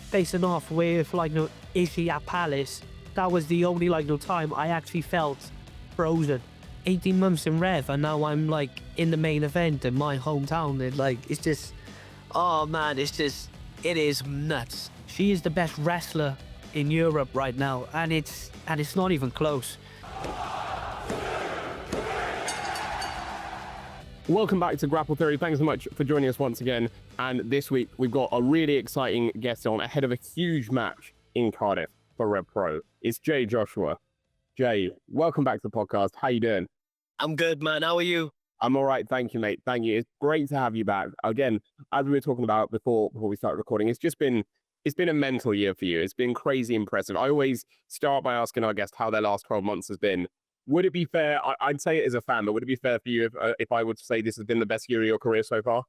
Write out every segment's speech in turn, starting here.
facing off with Ishii at Palace, that was the only time I actually felt frozen. 18 months in Rev, and now I'm in the main event in my hometown. It's just, oh man, it is nuts. She is the best wrestler in Europe right now, and it's not even close. Welcome back to Grapple Theory. Thanks so much for joining us once again. And this week we've got a really exciting guest on ahead of a huge match in Cardiff for RevPro. It's Jay Joshua. Jay, welcome back to the podcast. How you doing? I'm good, man. How are you? I'm all right. Thank you, mate. Thank you. It's great to have you back. Again, as we were talking about before we started recording, it's been a mental year for you. It's been crazy impressive. I always start by asking our guest how their last 12 months has been. Would it be fair? I'd say it as a fan, but would it be fair for you if I would say this has been the best year of your career so far?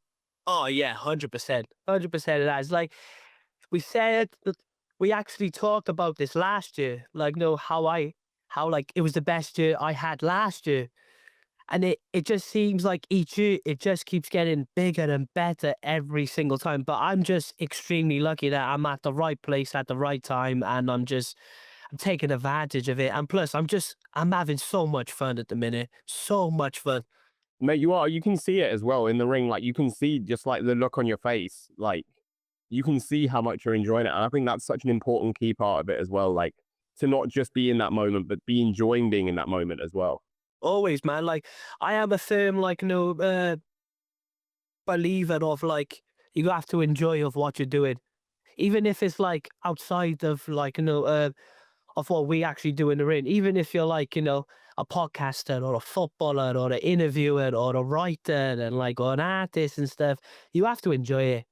Oh yeah, 100%. 100% it has. We actually talked about this last year. How it was the best year I had last year. And it just seems like each year it just keeps getting bigger and better every single time. But I'm just extremely lucky that I'm at the right place at the right time, and I'm taking advantage of it. And plus, I'm having so much fun at the minute. So much fun. Mate, you are. You can see it as well in the ring. You can see just the look on your face. You can see how much you're enjoying it. And I think that's such an important key part of it as well. To not just be in that moment, but be enjoying being in that moment as well. Always, man. I am a firm, believer of, you have to enjoy of what you're doing. Even if it's, outside of, of what we actually do in the ring. Even if you're, a podcaster or a footballer or an interviewer or a writer and, or an artist and stuff, you have to enjoy it.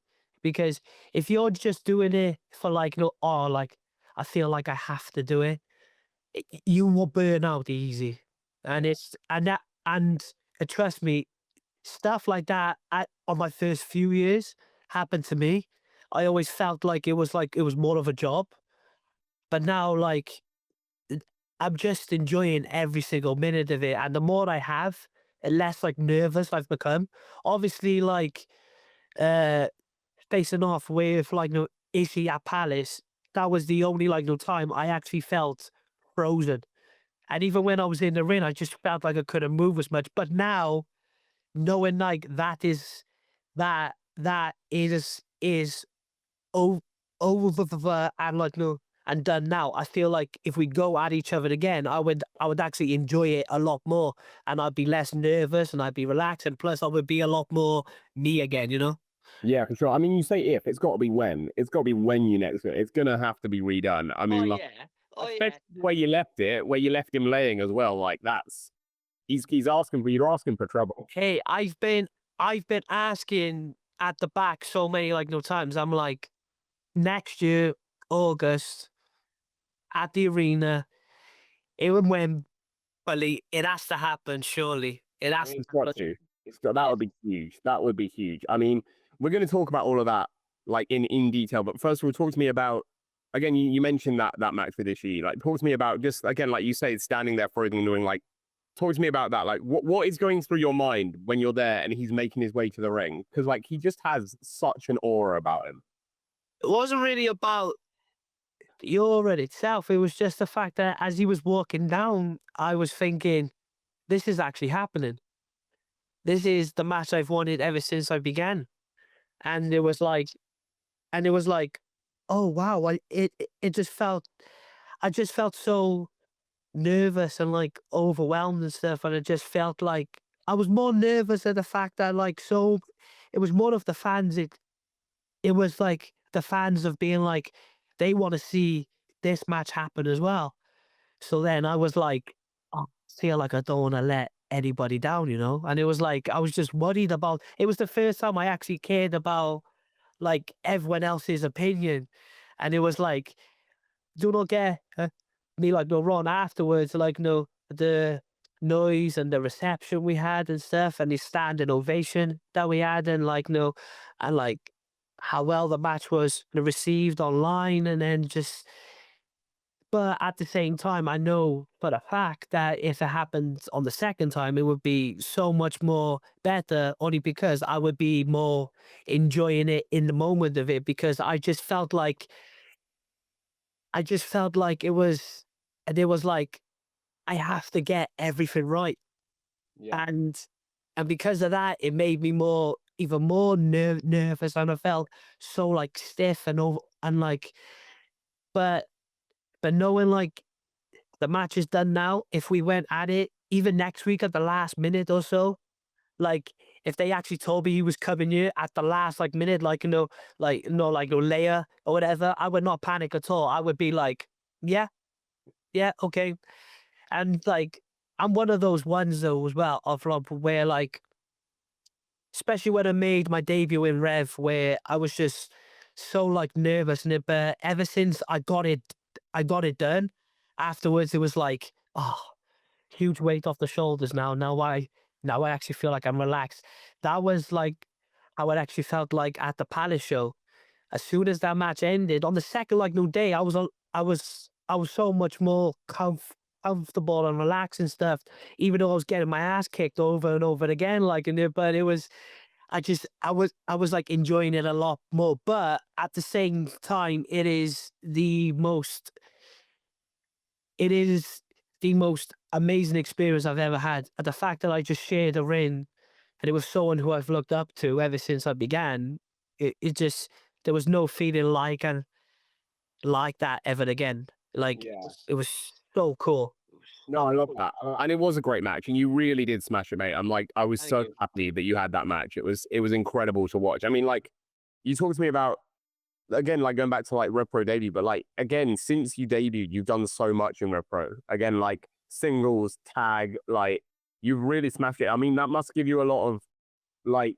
Because if you're just doing it for, I feel like I have to do it, you will burn out easy. And trust me, stuff like that on my first few years happened to me. I always felt like it was more of a job. But now, I'm just enjoying every single minute of it. And the more I have, the less nervous I've become. Obviously, facing off with Ishii at Palace, that was the only time I actually felt frozen. And even when I was in the ring, I just felt like I couldn't move as much. But now, knowing that is over and done now, I feel like if we go at each other again, I would actually enjoy it a lot more, and I'd be less nervous and I'd be relaxed, and plus I would be a lot more me again, Yeah, for sure. I mean, you say if, it's got to be when. It's got to be when you next do it. It's going to have to be redone. I mean, especially where you left him laying as well. You're asking for trouble. Hey, I've been asking at the back so many times. I'm next year, August, at the arena, even when, it has to happen, surely. It has to happen. That would be huge. That would be huge. I mean, we're going to talk about all of that in detail, but first of all, talk to me about, again, you mentioned that match with Ishii. Talk to me about just, again, you say, standing there frozen and doing, talk to me about that. What is going through your mind when you're there and he's making his way to the ring? Because he just has such an aura about him. It wasn't really about the aura itself. It was just the fact that as he was walking down, I was thinking, this is actually happening. This is the match I've wanted ever since I began. And it was oh wow, I just felt so nervous and overwhelmed and stuff, and it just felt like I was more nervous at the fact that it was more of the fans. It was the fans of being they want to see this match happen as well. So then I was I feel like I don't want to let anybody down, and it was I was just worried about, it was the first time I actually cared about everyone else's opinion. And it was do not get me no wrong afterwards, the noise and the reception we had and stuff, and the standing ovation that we had, and and how well the match was received online, and then just. But at the same time, I know for a fact that if it happens on the second time, it would be so much more better, only because I would be more enjoying it in the moment of it, because I just felt like I just felt like it was, and it was like, I have to get everything right. Yeah. And because of that, it made me even more nervous, and I felt so like stiff and over and like, but knowing like the match is done now, if we went at it even next week at the last minute or so, like if they actually told me he was coming here at the last like minute, like like no layer or whatever, I would not panic at all. I would be like, yeah, yeah, okay. And like I'm one of those ones though as well of like where like, especially when I made my debut in Rev, where I was just so like nervous and it, but ever since I got it done. Afterwards, it was like, oh, huge weight off the shoulders now. Now I actually feel like I'm relaxed. That was like how it actually felt like at the Palace show. As soon as that match ended on the second like no day, I was so much more comfortable and relaxed and stuff. Even though I was getting my ass kicked over and over again, like in it, but it was I was like enjoying it a lot more. But at the same time, it is the most amazing experience I've ever had. And the fact that I just shared a ring and it was someone who I've looked up to ever since I began, it just, there was no feeling like that ever again. Like Yeah. it was so cool. No, I love that, and it was a great match, and you really did smash it, mate. I was Thank so you. happy that you had that match. It was incredible to watch. I mean, like, you talked to me about again, like going back to like RevPro debut, but like again, since you debuted, you've done so much in RevPro. Again, like singles, tag, like you've really smashed it. I mean, that must give you a lot of like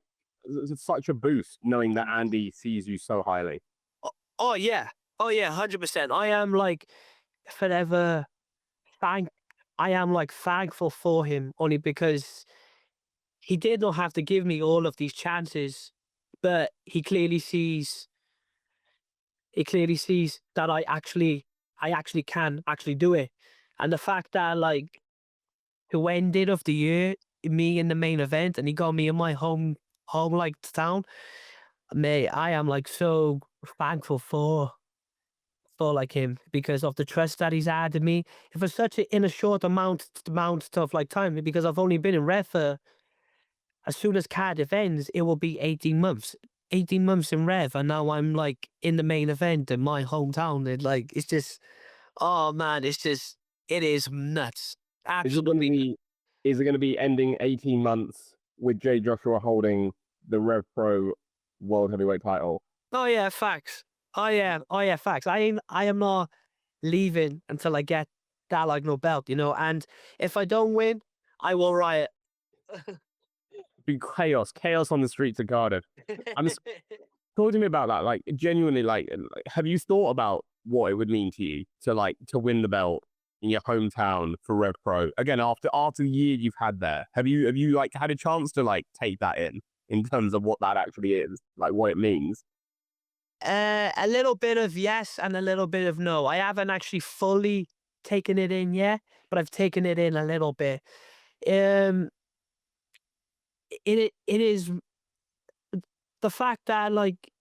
such a boost knowing that Andy sees you so highly. Oh, oh yeah, 100%. I am like forever thank. I am like thankful for him only because he did not have to give me all of these chances, but he clearly sees that I actually can actually do it. And the fact that like who ended of the year, me in the main event, and he got me in my home like town, mate, I am like so thankful for like him because of the trust that he's had in me for such a in a short amount of like time, because I've only been in ref for, as soon as Cardiff ends, it will be 18 months. 18 months in Rev, and now I'm like in the main event in my hometown. And like, it's just, oh man, it is nuts. Is it going to Absolutely nuts. be? Is it going to be ending 18 months with Jay Joshua holding the Rev Pro World Heavyweight title? Oh yeah, facts. Oh yeah, facts. I am not leaving until I get that like no belt, you know. And if I don't win, I will riot. Be chaos on the streets of Cardiff. I'm talk to me about that. Like genuinely, like, have you thought about what it would mean to you to like to win the belt in your hometown for Rev Pro again after the year you've had there? Have you like had a chance to like take that in terms of what that actually is, like what it means? A little bit of yes and a little bit of no. I haven't actually fully taken it in yet, but I've taken it in a little bit. Um, it is the fact that like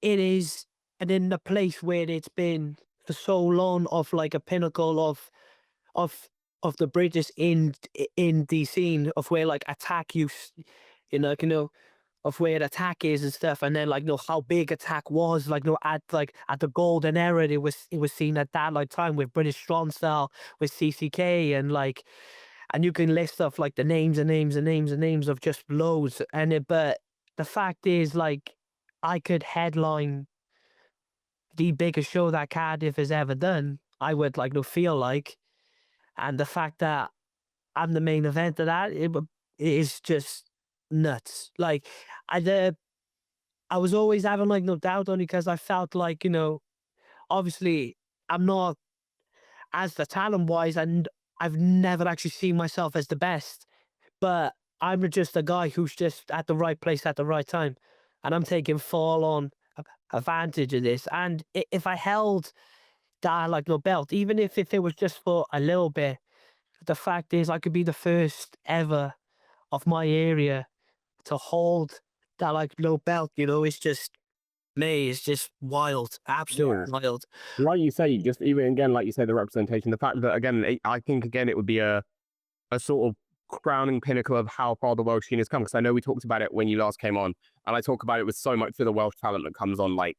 it is, and in the place where it's been for so long of like a pinnacle of the British in the scene of where like attack you know of where the attack is and stuff, and then like how big attack was at the golden era. It was seen at that like time with British strong style with CCK, and like, and you can list off like the names and names and names and names of just loads, and it, but the fact is like I could headline the biggest show that Cardiff has ever done. I would like no feel like, and the fact that I'm the main event of that, it is just nuts. Like I I was always having like no doubt only because I felt like, obviously I'm not as the talent wise, and I've never actually seen myself as the best, but I'm just a guy who's just at the right place at the right time. And I'm taking full on advantage of this. And if I held that like no belt, even if it was just for a little bit, the fact is I could be the first ever of my area to hold that like no belt, it's just me is just wild, absolutely Yeah. wild. Like you say, just even again, like you say, the representation, the fact that again, I think again, it would be a sort of crowning pinnacle of how far the Welsh scene has come. Because I know we talked about it when you last came on, and I talk about it with so much of the Welsh talent that comes on. Like,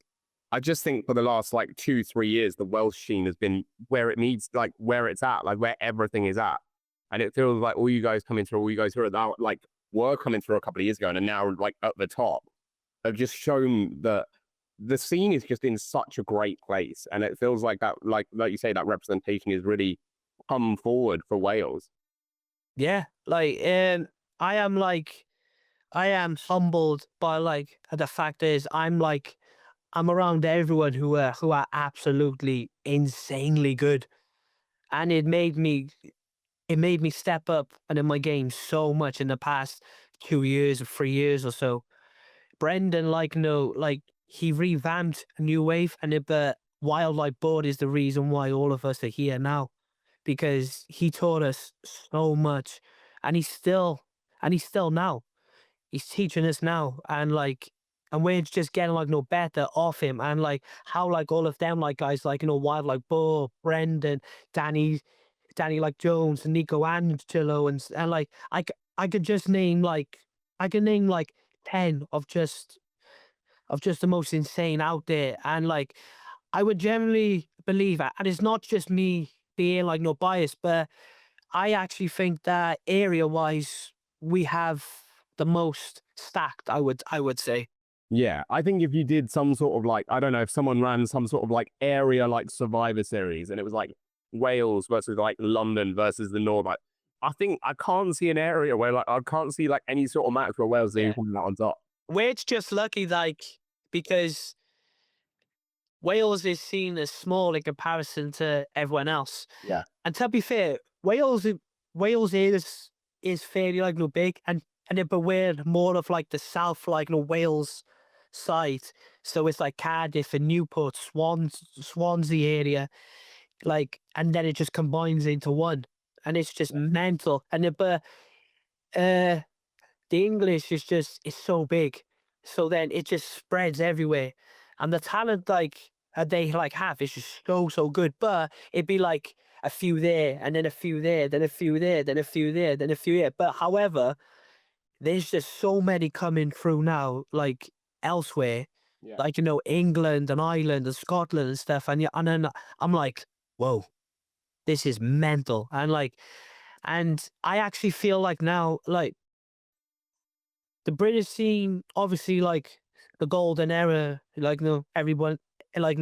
I just think for the last like 2-3 years, the Welsh scene has been where it needs, like where it's at, like where everything is at. And it feels like all you guys coming through, all you guys who are now, like were coming through a couple of years ago and are now like at the top, have just shown that the scene is just in such a great place. And it feels like that, like you say, that representation is really come forward for Wales. Yeah, like, I am like, I am humbled by like the fact is I'm around everyone who are absolutely insanely good, and it made me step up and in my game so much in the past 2 years or 3 years or so. Brendan, like, no, like he revamped a new wave, and the wildlife board is the reason why all of us are here now, because he taught us so much, and he's still now he's teaching us now, and like, and we're just getting like no better off him, and like how like all of them like guys like wildlife board, Brendan, Danny, like Jones and Nico Angelo, and like I could just name like I could name like 10 of just the most insane out there. And like I would generally believe that, and it's not just me being like no bias, but I actually think that area wise we have the most stacked, I would say. Yeah, I think if you did some sort of like, I don't know, if someone ran some sort of like area like Survivor Series and it was like Wales versus like London versus the North, like, I think I can't see an area where like I can't see like any sort of match where Wales is Yeah. coming out on top. We're just lucky like because Wales is seen as small in comparison to everyone else. Yeah. And to be fair, Wales is fairly like no big, and it, but we're more of like the south like no Wales side. So it's like Cardiff and Newport, Swansea area, like, and then it just combines into one, and it's just mental. And but uh, the English is just is so big, so then it just spreads everywhere, and the talent like they like have is just so good. But it'd be like a few there, and then a few there, then a few there, then a few there, then a few there. But however, there's just so many coming through now, like elsewhere, Yeah. like England and Ireland and Scotland and stuff, and yeah, and then I'm like, whoa, this is mental, and like, and I actually feel like now, like the British scene, obviously, like the golden era, like everyone, like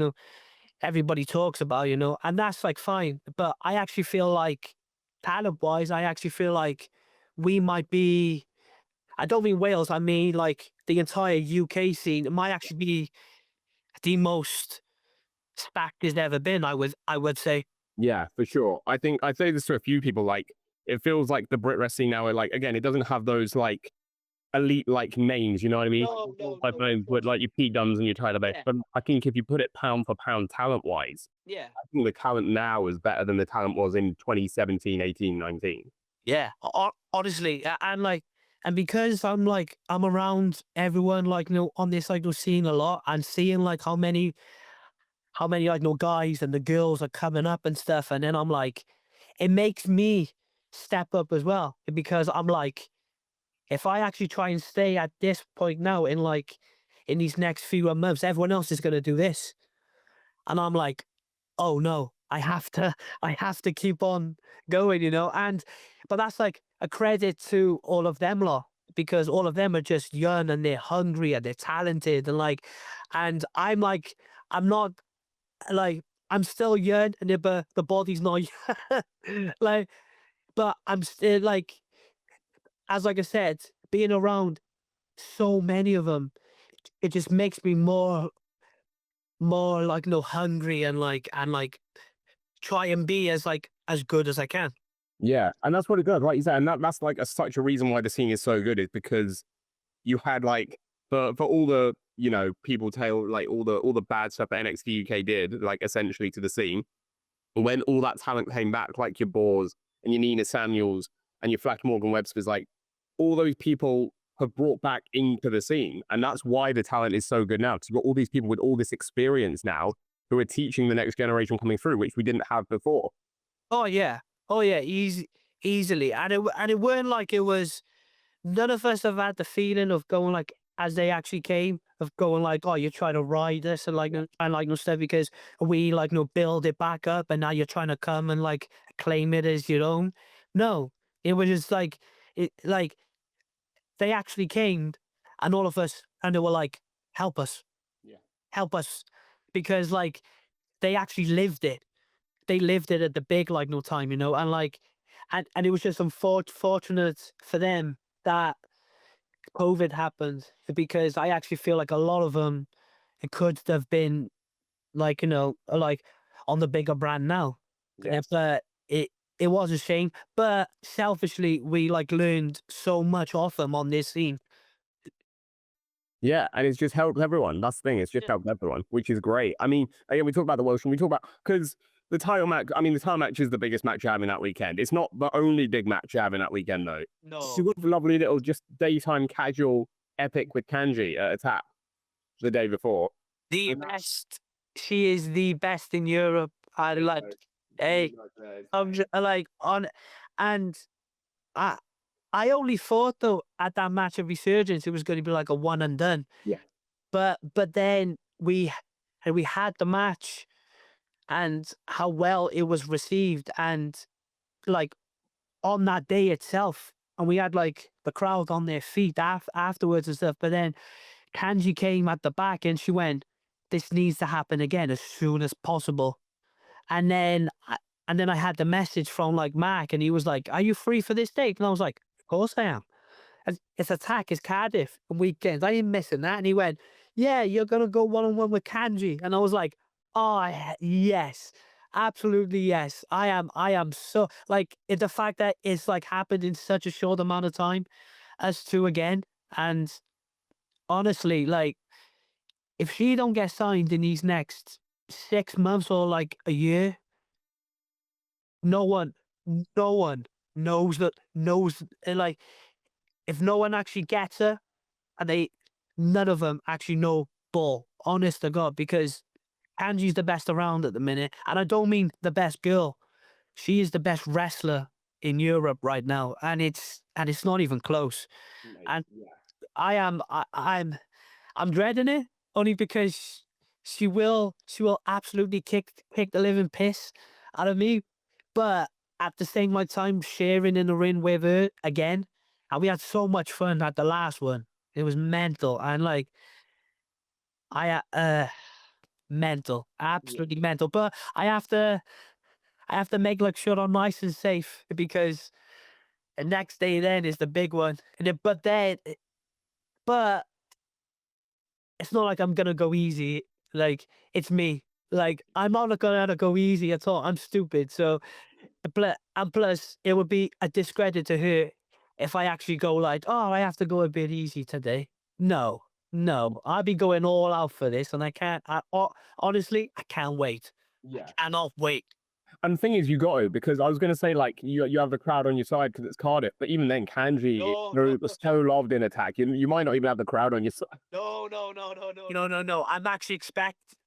everybody talks about, and that's like fine. But I actually feel like, talent wise, I actually feel like we might be. I don't mean Wales. I mean like the entire UK scene might actually be the most stacked it's ever been. I would say. Yeah, for sure. I think I say this to a few people, like it feels like the Brit scene now, like again, it doesn't have those like elite like names, you know what I mean? No, no, Like no, of with course. like your Pete Duns and your Tyler Bates. Yeah, But I think if you put it pound for pound talent wise, yeah. I think the talent now is better than the talent was in 2017, 18, 19. Yeah, honestly, and like, and because I'm like, I'm around everyone like, on this like, scene a lot, and seeing like how many like, guys and the girls are coming up and stuff, and then I'm like, it makes me step up as well, because I'm like, if I actually try and stay at this point now in like, in these next few months, everyone else is gonna do this, and I'm like, oh no, I have to keep on going, and but that's like a credit to all of them lot, because all of them are just young and they're hungry and they're talented, and like, and I'm like, I'm not like, I'm still young, and but the body's not like, but I'm still like, as like I said, being around so many of them, it just makes me more like hungry, and like try and be as like as good as I can. Yeah, and that's what it does, like you said, and that's like such a reason why the scene is so good is because you had like for all the people tell like all the bad stuff that NXT UK did like essentially to the scene when all that talent came back like your Boars and your Nina Samuels and your Flash Morgan Webster's like all those people have brought back into the scene. And that's why the talent is so good now. Because you've got all these people with all this experience now who are teaching the next generation coming through, which we didn't have before. Oh yeah, easily, and it weren't like it was. None of us have had the feeling of going like as they actually came of going like, oh, you're trying to ride this and like and like no stuff because we like build it back up and now you're trying to come and like claim it as your own. No, it was just like it like they actually came and all of us and they were like, help us, Yeah. help us, because like they actually lived it. They lived it at the big like no time, and like and it was just unfortunate for them that COVID happened because I actually feel like a lot of them it could have been like like on the bigger brand now. Yes. But it was a shame. But selfishly, we like learned so much off them on this scene. Yeah, and it's just helped everyone. That's the thing. It's just Yeah. helped everyone, which is great. I mean, again, we talk about the Welsh and we talk about because the title match. I mean, the title match is the biggest match you're having that weekend. It's not the only big match you're having that weekend, though. So No, a lovely little just daytime casual epic with Kanji at Attack the day before. the best. She is the best in Europe. I like. Hey, like on, and I I only thought though at that match of Resurgence it was going to be like a one and done. Yeah. But then we had the match and how well it was received and like on that day itself and we had like the crowd on their feet afterwards and stuff. But then Kanji came at the back and she went, "This needs to happen again as soon as possible." And then I had the message from like Mark and he was like, "Are you free for this date?" And I was like, "Of course I am." It's Attack, it's Cardiff on weekends. I ain't missing that. And he went, "Yeah, you're gonna go one on one with Kanji." And I was like, "Oh yes, absolutely yes." I am so like the fact that it's like happened in such a short amount of time as to again. And honestly, like if she don't get signed in these next 6 months or like a year, no one, no one knows like if no one actually gets her and none of them actually know ball, honest to God, because Angie's the best around at the minute. And I don't mean the best girl. She is the best wrestler in Europe right now. And it's not even close. And Yeah. I'm dreading it only because she will absolutely kick the living piss out of me. But at the same time sharing in the ring with her again. And we had so much fun at the last one. It was mental. And like I mental. Absolutely mental. But I have to make like sure I'm nice and safe because the next day then is the big one. But it's not like I'm gonna go easy. Like it's me. Like I'm not gonna go easy at all. I'm stupid. So and plus it would be a discredit to her if I actually go like, oh, I have to go a bit easy today. No, no, I'll be going all out for this, and I can't. Honestly, I can't wait. Yeah. I cannot wait. And the thing is, you got to because I was going to say like you have the crowd on your side because it's Cardiff, but even then, Kanji was so loved in Attack. You might not even have the crowd on your side. No. I'm actually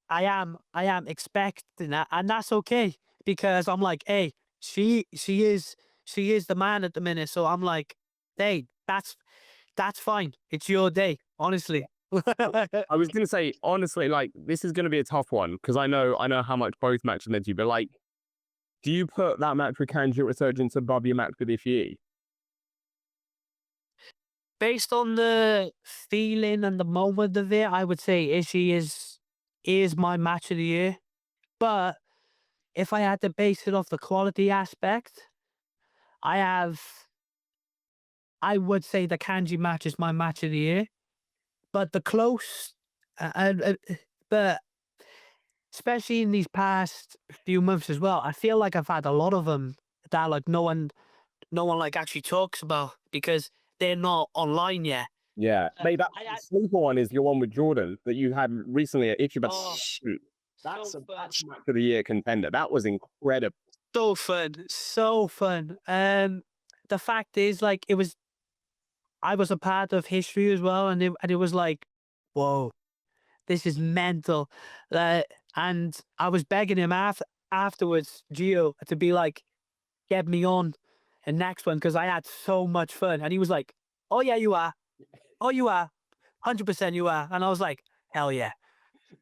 I am expecting that, and that's okay because I'm like, hey, she is the man at the minute. So I'm like, hey, that's fine. It's your day, honestly. I was going to say honestly, like this is going to be a tough one because I know how much both matches meant to you, but like, do you put that match with Kanji at Resurgence above your match with Ishii? Based on the feeling and the moment of it, I would say Ishii is my match of the year. But if I had to base it off the quality aspect, I have I would say the Kanji match is my match of the year. But the close, but especially in these past few months as well, I feel like I've had a lot of them that like no one like actually talks about because they're not online yet. Yeah, mate, that I sleeper one is your one with Jordan that you had recently at Itchy, but Oh, shoot, that's so a fun. match of the year contender. That was incredible. So fun, so fun. The fact is, like, it was I was a part of history as well, and it was like, whoa, this is mental. And I was begging him afterwards, Gio, to be like, get me on the next one because I had so much fun. And he was like, oh yeah, you are. Oh, you are. 100% you are. And I was like, hell yeah,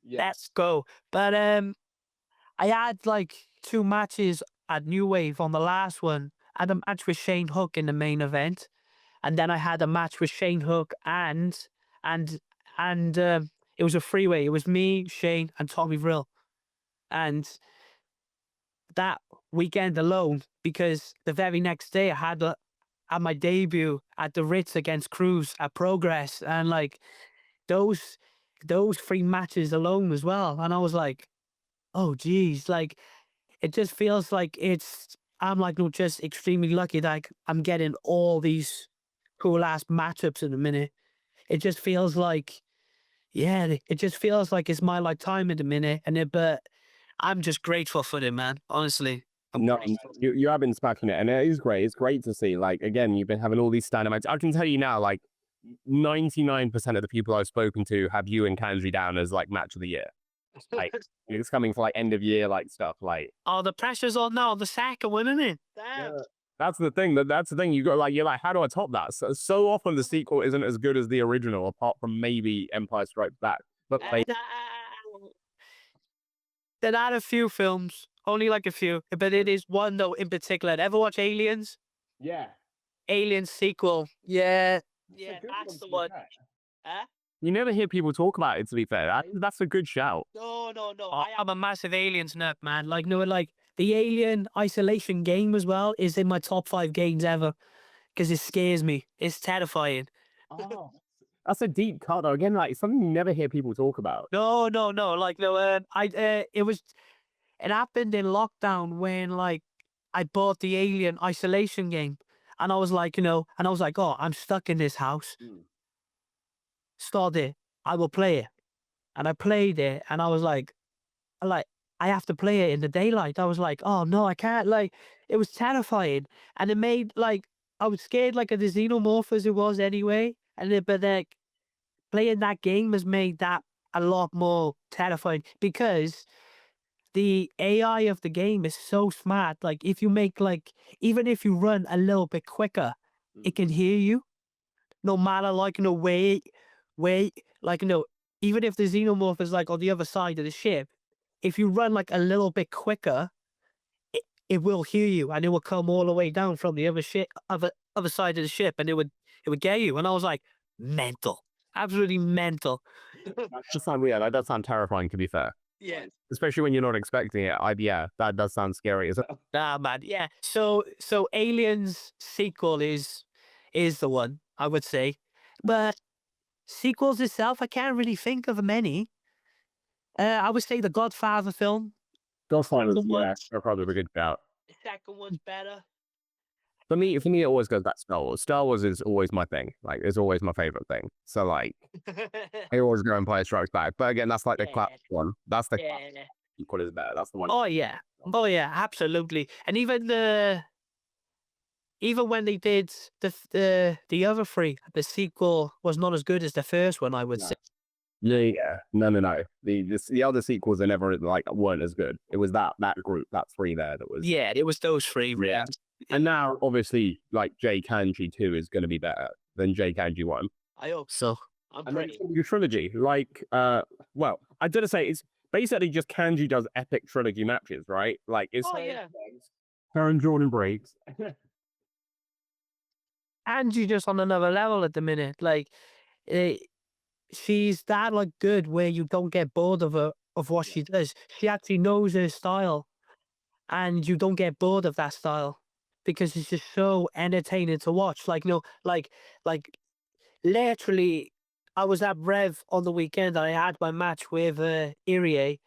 Yeah. let's go. But I had like 2 matches at New Wave on the last one. I had a match with Shane Hook in the main event, and then I had a match with Shane Hook and it was a freeway. It was me, Shane, and Tommy Vrill. And that weekend alone, because the very next day I had my debut at the Ritz against Cruz at Progress, and like those those 3 matches alone as well. And I was like, oh geez, like it just feels like I'm like not just extremely lucky that I'm getting all these cool ass matchups in a minute. It just feels like, yeah, it just feels like it's my like time in a minute, but I'm just grateful for it, man. Honestly, I'm No, grateful. you have been smashing it, and it is great. It's great to see. Like again, you've been having all these standout matches. I can tell you now, like 99% of the people I've spoken to have you and Kanji down as like match of the year. Like it's coming for like end of year like stuff. Like Oh, the pressure's on now. The second one, isn't it? Damn. that's the thing. That's the thing. You got like you're like, how do I top that? So often the sequel isn't as good as the original, apart from maybe Empire Strikes Back. But like, There are a few films, only like a few, but it is one though in particular. Ever watch Aliens? yeah, Aliens sequel. Yeah, that's a yeah, good that's one, the to be one. fair. Huh? You never hear people talk about it. To be fair, that's a good shout. No, no, no. I am a massive Aliens nerd, man. Like, no, like the Alien Isolation game as well is in my top 5 games ever because it scares me. It's terrifying. Oh, that's a deep cut though. Again, like something you never hear people talk about. No, no, no. Like, no, it happened in lockdown when like I bought the Alien Isolation game, and I was like, and I was like, oh, I'm stuck in this house. Mm. Start it. I will play it, and I played it, and I was like, I have to play it in the daylight. I was like, oh no, I can't. Like, it was terrifying, and it made like I was scared like of the xenomorph as it was anyway, but like playing that game has made that a lot more terrifying because the AI of the game is so smart. Like if you make like even if you run a little bit quicker, it can hear you no matter like wait, like even if the xenomorph is like on the other side of the ship, if you run like a little bit quicker, it will hear you and it will come all the way down from the other side of the ship and it would get you. And I was like, mental, absolutely mental. That does sound weird. That does sound terrifying. To be fair. Yeah. Especially when you're not expecting it. Yeah, that does sound scary. Is it? Nah, man. Yeah. So Aliens sequel is the one I would say, but sequels itself, I can't really think of many. I would say the Godfather film. Godfather, The one, yeah, they're probably a good shout. the second one's better. For me, it always goes back to Star Wars. Star Wars is always my thing. Like, it's always my favorite thing. So, like, I always go and play Strikes Back. But again, that's like the Yeah, classic one. That's the yeah. equal is better. That's the one. Oh yeah, oh yeah, absolutely. And even when they did the other three, the sequel was not as good as the first one. I would No. say. Yeah. No. The other sequels are never like weren't as good. It was that group, that three there that was. Yeah, it was those three. Yeah. And now, obviously, like J Kanji 2 is going to be better than J Kanji 1. I hope so. I'm And then pretty. your trilogy, like, well, I did say it's basically just Kanji does epic trilogy matches, right? Like, it's Oh yeah. her and Jordan breaks. And she's just on another level at the minute. Like, eh, she's that like good where you don't get bored of her of what she does. She actually knows her style, and you don't get bored of that style because it's just so entertaining to watch. Like, like literally, I was at Rev on the weekend and I had my match with Irie,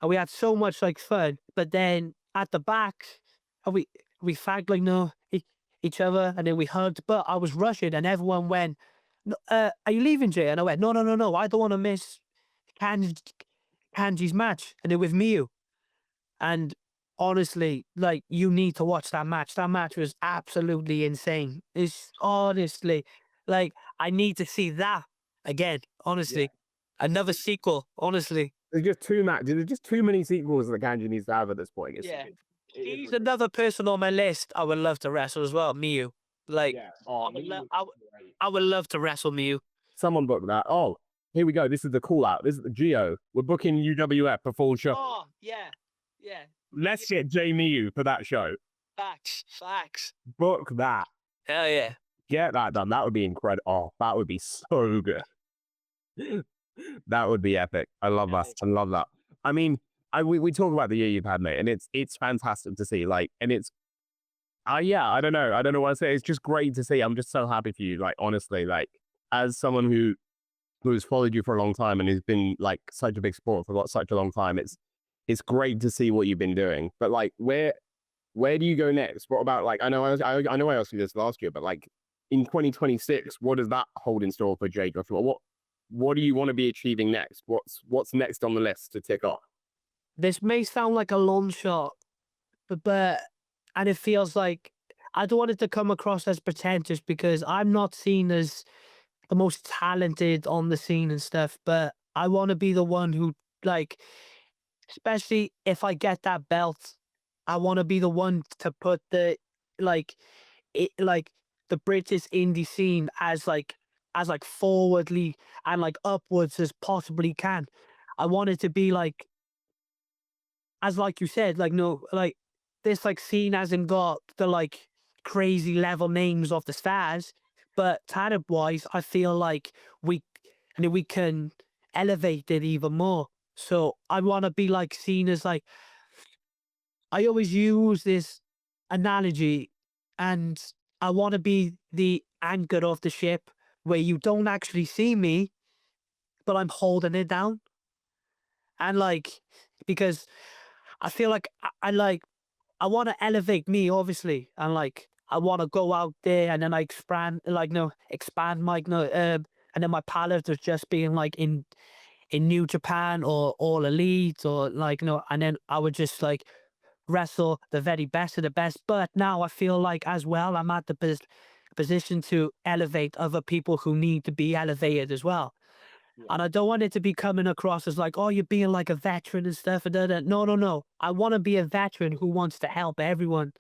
and we had so much like fun. But then at the back, and we fagged like each other, and then we hugged. But I was rushing, and everyone went, "Are you leaving, Jay?" And I went, No. I don't want to miss Kanji's match, and it with Miyu. And honestly, like, you need to watch that match. That match was absolutely insane. It's honestly, like, I need to see that again, Yeah. honestly. Another sequel, honestly. There's just there's just too many sequels that Kanji needs to have at this point. Yeah. It is He's ridiculous. another person on my list I would love to wrestle as well, Miyu. Like, Yeah. Oh, I would, me lo- was I, would, great. I would love to wrestle Miyu. Someone booked that. Oh, here we go. This is the call out. This is the Geo. We're booking UWF for full show. Oh, yeah. Yeah. Let's get Jamie for that show. Facts. Facts. Book that. Hell yeah. Get that done. That would be incredible. Oh, that would be so good. That would be epic. I love that. I love that. I mean, we talk about the year you've had, mate, and it's fantastic to see. Like, and it's yeah, I don't know. I don't know what to say. It's just great to see. I'm just so happy for you. Like, honestly, like as someone who has followed you for a long time and has been like such a big sport for such a long time, it's great to see what you've been doing. But like, where do you go next? What about like I know I asked you this last year, but like in 2026, what does that hold in store for Jay Joshua? What do you want to be achieving next? What's next on the list to tick off? This may sound like a long shot, but and it feels like I don't want it to come across as pretentious because I'm not seen as the most talented on the scene and stuff, but I want to be the one who, like, especially if I get that belt, I want to be the one to put like, like the British indie scene as forwardly and like upwards as possibly can. I want it to be like, as like you said, like, no, like this like scene hasn't got the like crazy level names of the stars, but talent wise, I feel like we can elevate it even more. So I want to be like seen as like, I always use this analogy, and I want to be the anchor of the ship where you don't actually see me, but I'm holding it down. And like, because I feel like I want to elevate me, obviously, and like I want to go out there and then I expand my and then my palette of just being like in New Japan or All Elite or like and then I would just like wrestle the very best of the best. But now I feel like as well I'm at the position to elevate other people who need to be elevated as well. Yeah. And I don't want it to be coming across as like, oh, you're being like a veteran and stuff. And da. No, no, no. I want to be a veteran who wants to help everyone.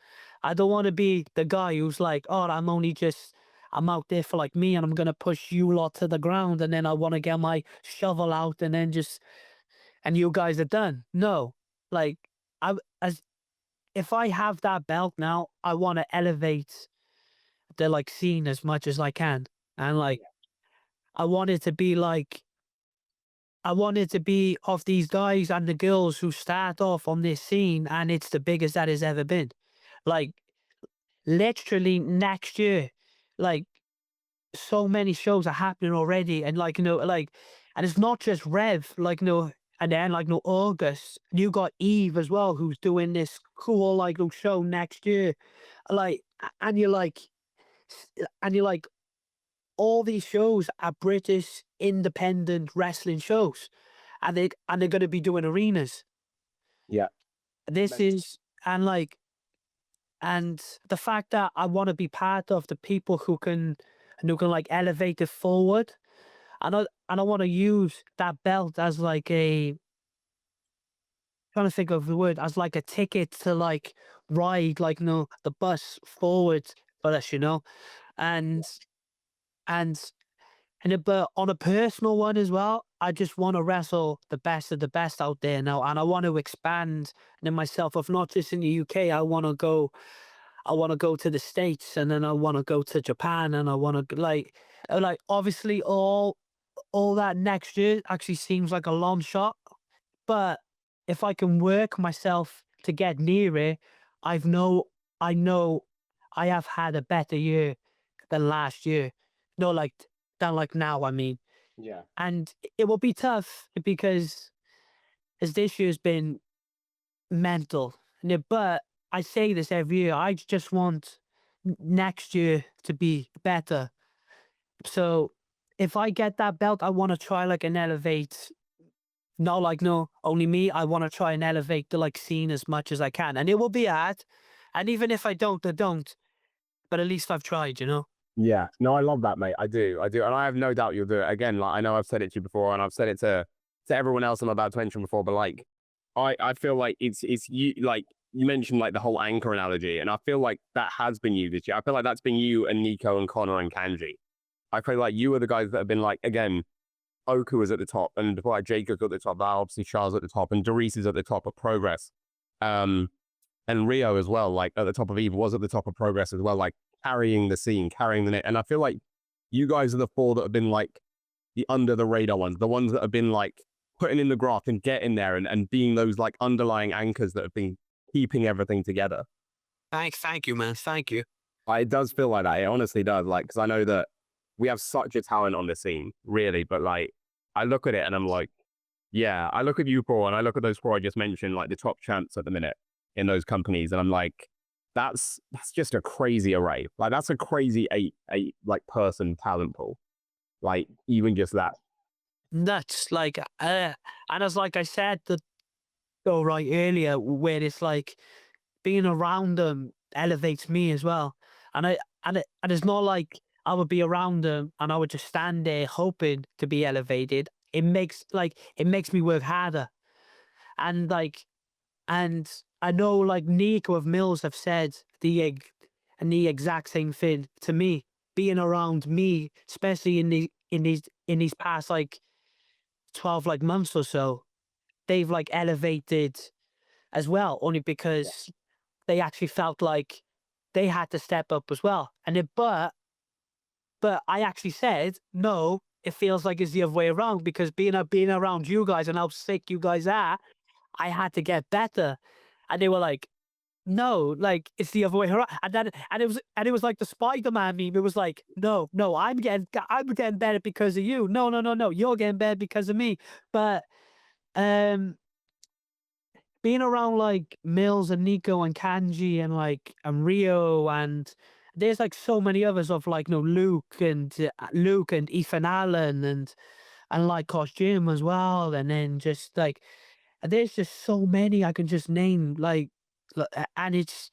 I don't want to be the guy who's like, oh, I'm out there for like me and I'm going to push you lot to the ground. And then I want to get my shovel out and then and you guys are done. No, like, as if I have that belt now, I want to elevate the like scene as much as I can. And like, I want it to be like, I want it to be of these guys and the girls who start off on this scene and it's the biggest that has ever been. Like, literally next year, like, so many shows are happening already. And like, and it's not just Rev, like, and then like, August, you got Eve as well, who's doing this cool, like, little show next year. Like, and you're like, and you're like, all these shows are British independent wrestling shows, and they're going to be doing arenas. Yeah. This is and like and the fact that I want to be part of the people who can like elevate it forward, and I want to use that belt as like trying to think of the word as like a ticket to like ride like the bus forward for us, and and but on a personal one as well, I just want to wrestle the best of the best out there now, and I want to expand in myself of not just in the UK. I want to go to the States, and then I want to go to Japan, and I want to like obviously all that next year actually seems like a long shot, but if I can work myself to get near it, I know I have had a better year than last year. No, like than like now, I mean. Yeah. And it will be tough because as this year's been mental. But I say this every year. I just want next year to be better. So if I get that belt, I want to try like an elevate not like, no, only me. I want to try and elevate the like scene as much as I can. And it will be hard. And even if I don't, I don't. But at least I've tried, you know? Yeah, no, I love that, mate. I do, and I have no doubt you'll do it. Again, like I know I've said it to you before, and I've said it to everyone else I'm about to mention before. But like, I feel like it's you. Like you mentioned, like the whole anchor analogy, and I feel like that has been you this year. I feel like that's been you and Nico and Connor and Kanji. I feel like you are the guys that have been like, again, Oku was at the top, and like Jacob's at the top. Now obviously Charles at the top, and Doris is at the top of Progress. And Rio as well, like at the top of Eve, was at the top of Progress as well, like carrying the scene, carrying the net. And I feel like you guys are the four that have been like the under the radar ones, the ones that have been like putting in the graft and getting there and being those like underlying anchors that have been keeping everything together. Thank you, man. Thank you. It does feel like that. It honestly does. Like, because I know that we have such a talent on the scene, really. But like, I look at it and I'm like, yeah, I look at you four and I look at those four I just mentioned, like the top champs at the minute in those companies, and I'm like, that's just a crazy array. Like that's a crazy eight like person talent pool. Like even just that. Nuts. Like, and as like I said, right earlier, where it's like being around them elevates me as well. And it's not like I would be around them and I would just stand there hoping to be elevated. It makes me work harder. And like, and I know like Nico of Mills have said the exact same thing to me. Being around me, especially in these past like 12 like months or so, they've like elevated as well, only because they actually felt like they had to step up as well. But I actually said, no, it feels like it's the other way around, because being around you guys and how sick you guys are, I had to get better. And they were like, no, like it's the other way around. And it was like the Spider-Man meme. It was like, no, I'm getting better because of you. No, you're getting better because of me. But um being around like Mills and Nico and Kanji and like and Rio, and there's like so many others of like, no, Luke and Ethan Allen and like Costume as well, and then just like there's just so many I can just name, like and it's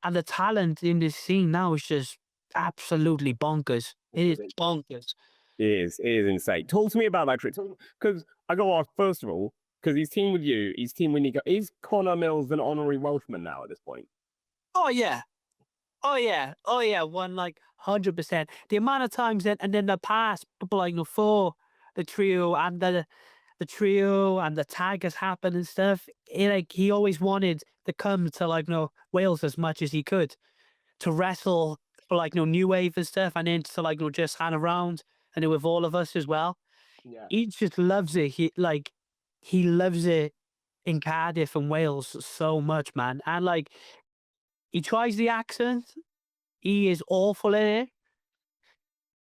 and the talent in this scene now is just absolutely bonkers. It is bonkers. It is insane. Talk to me about that trip. Because I got to ask, first of all, because he's teamed with you, he's teamed with Nico. Is Connor Mills an honorary Welshman now at this point? Oh yeah. Oh yeah, one like 100%. The amount of times that, and then the past, people like, for the trio and the tag has happened and stuff. Like he always wanted to come to like, Wales as much as he could to wrestle for like, new wave and stuff, and then to like, just hang around and with all of us as well. Yeah. He just loves it. He loves it in Cardiff and Wales so much, man. And like, he tries the accent. He is awful in it.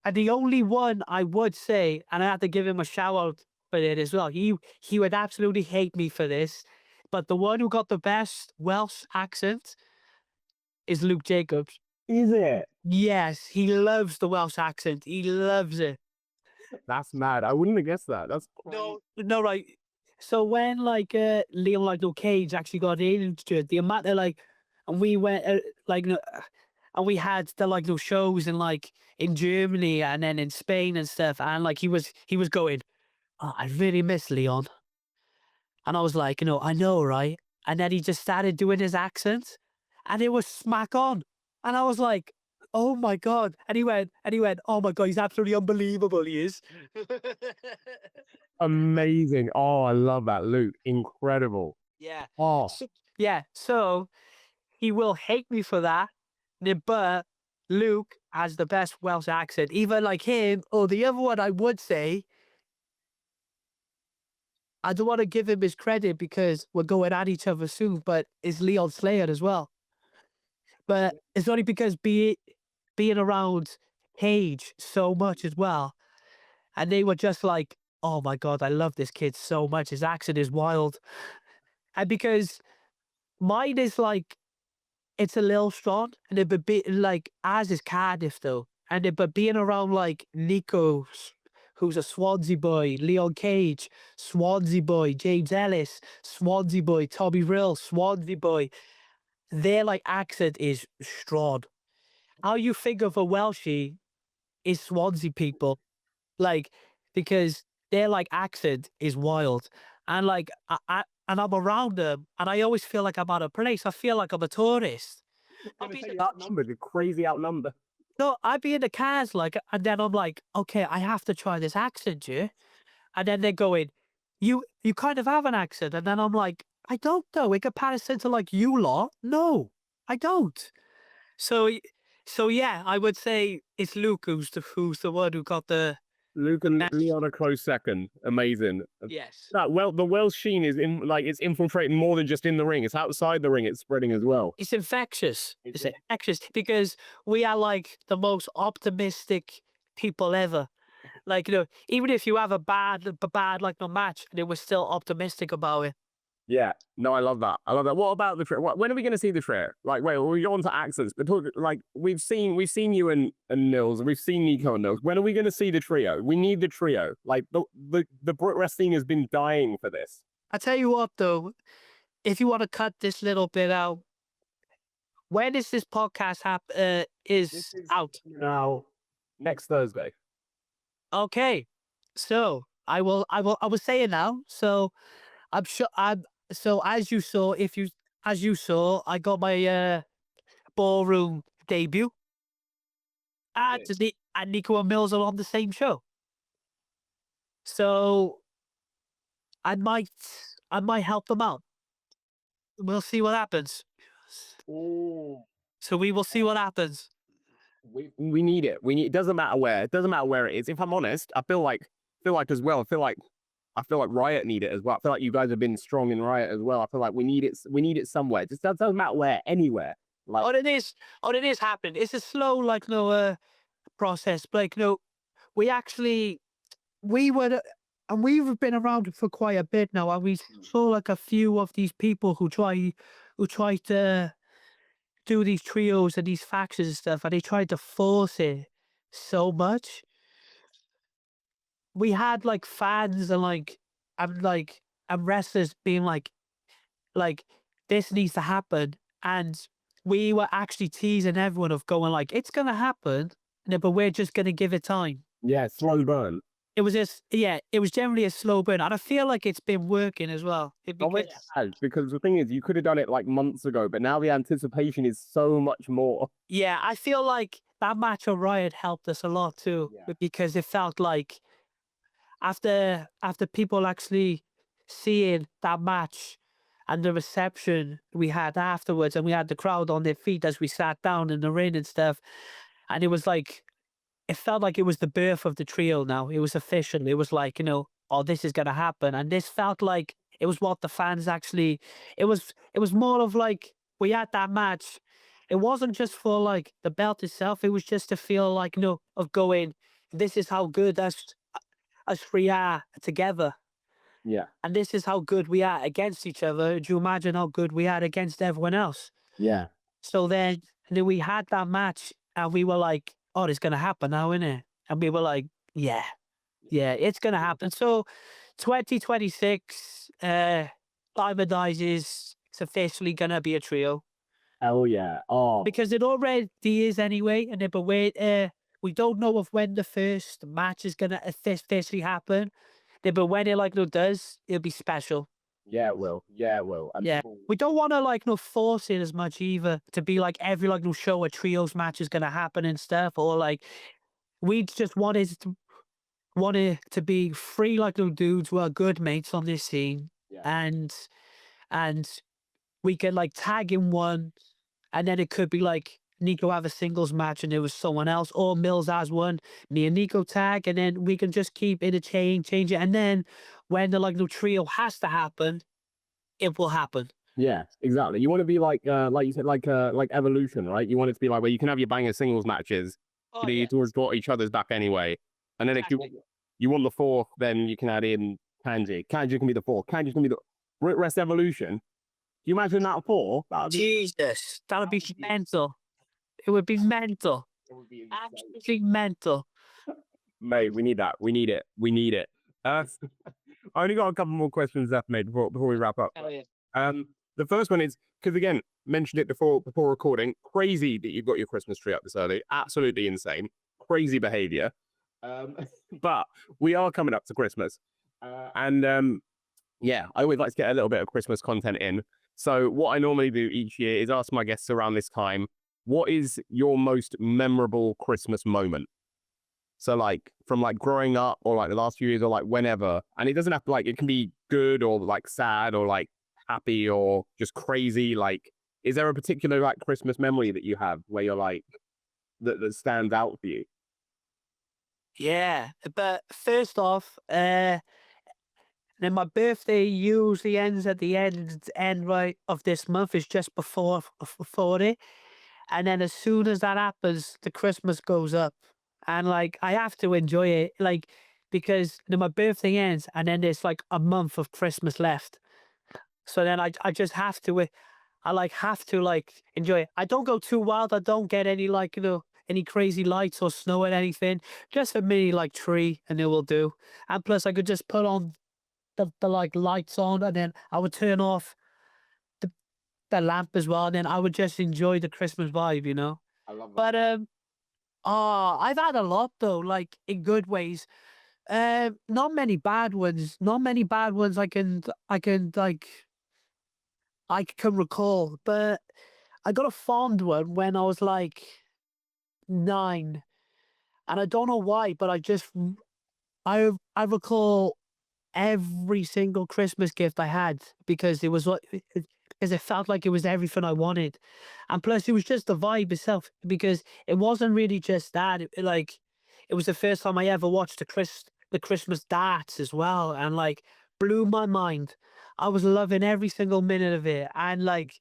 And the only one I would say, and I have to give him a shout out for it as well. He would absolutely hate me for this, but the one who got the best Welsh accent is Luke Jacobs. Is it? Yes, he loves the Welsh accent. He loves it. That's mad. I wouldn't have guessed that. That's No, right. So when like Liam like no Cage actually got injured, the amount of like, and we went like and we had the like those shows in like in Germany and then in Spain and stuff, and like he was going, oh, I really miss Leon, and I was like, I know, right? And then he just started doing his accent, and it was smack on, and I was like, oh my god, and he went, oh my god, he's absolutely unbelievable, he is. amazing. Oh, I love that, Luke. Incredible. Yeah. Oh, Yeah. So he will hate me for that, but Luke has the best Welsh accent. Either like him or the other one I would say, I don't want to give him his credit because we're going at each other soon, but is Leon Slayer as well. But it's only because being around Paige so much as well. And they were just like, oh my God, I love this kid so much. His accent is wild. And because mine is like, it's a little strong, and it but be like as is Cardiff though, and it but being around like Nico's, who's a Swansea boy, Leon Cage, Swansea boy, James Ellis, Swansea boy, Tommy Rill, Swansea boy. Their like accent is strong. How you think of a Welshie is Swansea people, like, because their like accent is wild, and like and I'm around them, and I always feel like I'm out of place. I feel like I'm a tourist. I'll be Outnumbered, the crazy outnumber. no, I'd be in the cars like, and then I'm like, okay, I have to try this accent, yeah. And then they're going, you kind of have an accent, and then I'm like, I don't know. In comparison to like you lot, no, I don't. So, so yeah, I would say it's Luke who's the one who got the Luke and Leon are close second. Amazing. yes. That the Welsh sheen is in, like, it's infiltrating more than just in the ring. It's outside the ring. It's spreading as well. It's infectious. It's infectious because we are like the most optimistic people ever. Like, you know, even if you have a bad like no match, they were still optimistic about it. Yeah. No, I love that. I love that. What about the trio? When are we going to see the trio? Like, wait, we go on to accents, but talk, like, we've seen you and Nils, and we've seen Nico and Nils. When are we going to see the trio? We need the trio. Like, the BritWres scene has been dying for this. I tell you what, though, if you want to cut this little bit out, when is this podcast is out? Now, next Thursday. Okay, so I was saying now. So I'm sure so as you saw, I got my ballroom debut. And Nico and Mills are on the same show. So I might help them out. We'll see what happens. Ooh. So we will see what happens. We need it. We need. It doesn't matter where. It doesn't matter where it is. If I'm honest, I feel like as well. I feel like Riot need it as well. I feel like you guys have been strong in Riot as well. I feel like we need it. We need it somewhere. Just doesn't matter where. Anywhere. Like, it is happening. It's a slow, like, process. Like, and we've been around for quite a bit now, and we saw like a few of these people who try to do these trios and these factions and stuff, and they tried to force it so much. We had like fans and wrestlers being like this needs to happen, and we were actually teasing everyone of going like, it's gonna happen, but we're just gonna give it time. yeah, slow burn. It was generally a slow burn, and I feel like it's been working as well. Because the thing is, you could have done it like months ago, but now the anticipation is so much more. Yeah, I feel like that match of Riot helped us a lot too, because it felt like after people actually seeing that match and the reception we had afterwards, and we had the crowd on their feet as we sat down in the ring and stuff, and it was like, it felt like it was the birth of the trio now. It was official. It was like, oh, this is going to happen. And this felt like it was what the fans actually, it was more of like, we had that match. It wasn't just for like the belt itself. It was just to feel like, of going, this is how good us three are together. Yeah. And this is how good we are against each other. Do you imagine how good we are against everyone else? Yeah. So then we had that match, and we were like, oh, it's going to happen now, isn't it? And we were like, yeah, it's going to happen. So 2026, Diamond Eyes is officially going to be a trio. Oh, yeah. Oh. Because it already is anyway. And but we don't know of when the first match is going to officially happen. But when it does, it'll be special. Yeah, it will. Yeah, it will. Yeah, we don't want to force it as much either, to be like every show a trios match is gonna happen and stuff, or like we just want it to be three dudes who are good mates on this scene, and we can tag in one, and then it could be like Nico have a singles match and there was someone else, or Mills has one, me and Nico tag, and then we can just keep change it, and then when the trio has to happen, it will happen. Yeah, exactly. You want to be like you said, like Evolution, right? You want it to be like where you can have your banger singles matches. You towards got each other's back anyway, and then if you want the fourth, then you can add in Kanji. Kanji can be the fourth. Kanji can be the BritWres Evolution. Can you imagine that four? Jesus, that would be mental. It would be mental. It would be absolutely mental. Mate, we need that. We need it. We need it. I only got a couple more questions left, mate, before we wrap up. Oh, yeah. The first one is, because again, mentioned it before recording, crazy that you've got your Christmas tree up this early. Absolutely insane. Crazy behavior. But we are coming up to Christmas. Yeah, I always like to get a little bit of Christmas content in. So what I normally do each year is ask my guests around this time, what is your most memorable Christmas moment? So like from like growing up or like the last few years or like whenever. And it doesn't have to like, it can be good or like sad or like happy or just crazy. Like, is there a particular like Christmas memory that you have where you're like, that stands out for you? Yeah, but first off, then my birthday usually ends at the end right of this month. Is just before 40, and then as soon as that happens, the Christmas goes up, and like I have to enjoy it, like because then my birthday ends, and then there's like a month of Christmas left. So then I just have to, I like have to like enjoy it. I don't go too wild. I don't get any like any crazy lights or snow or anything. Just a mini like tree, and it will do. And plus, I could just put on the like lights on, and then I would turn off the lamp as well, and then I would just enjoy the Christmas vibe, you know. I love that. But I've had a lot though, like in good ways. Not many bad ones. Not many bad ones. I can recall, but I got a fond one when I was like 9, and I don't know why, but I recall every single Christmas gift I had because it was like because it felt like it was everything I wanted, and plus it was just the vibe itself because it wasn't really just that. Like it was the first time I ever watched the Christmas darts as well, and like blew my mind. I was loving every single minute of it, and like,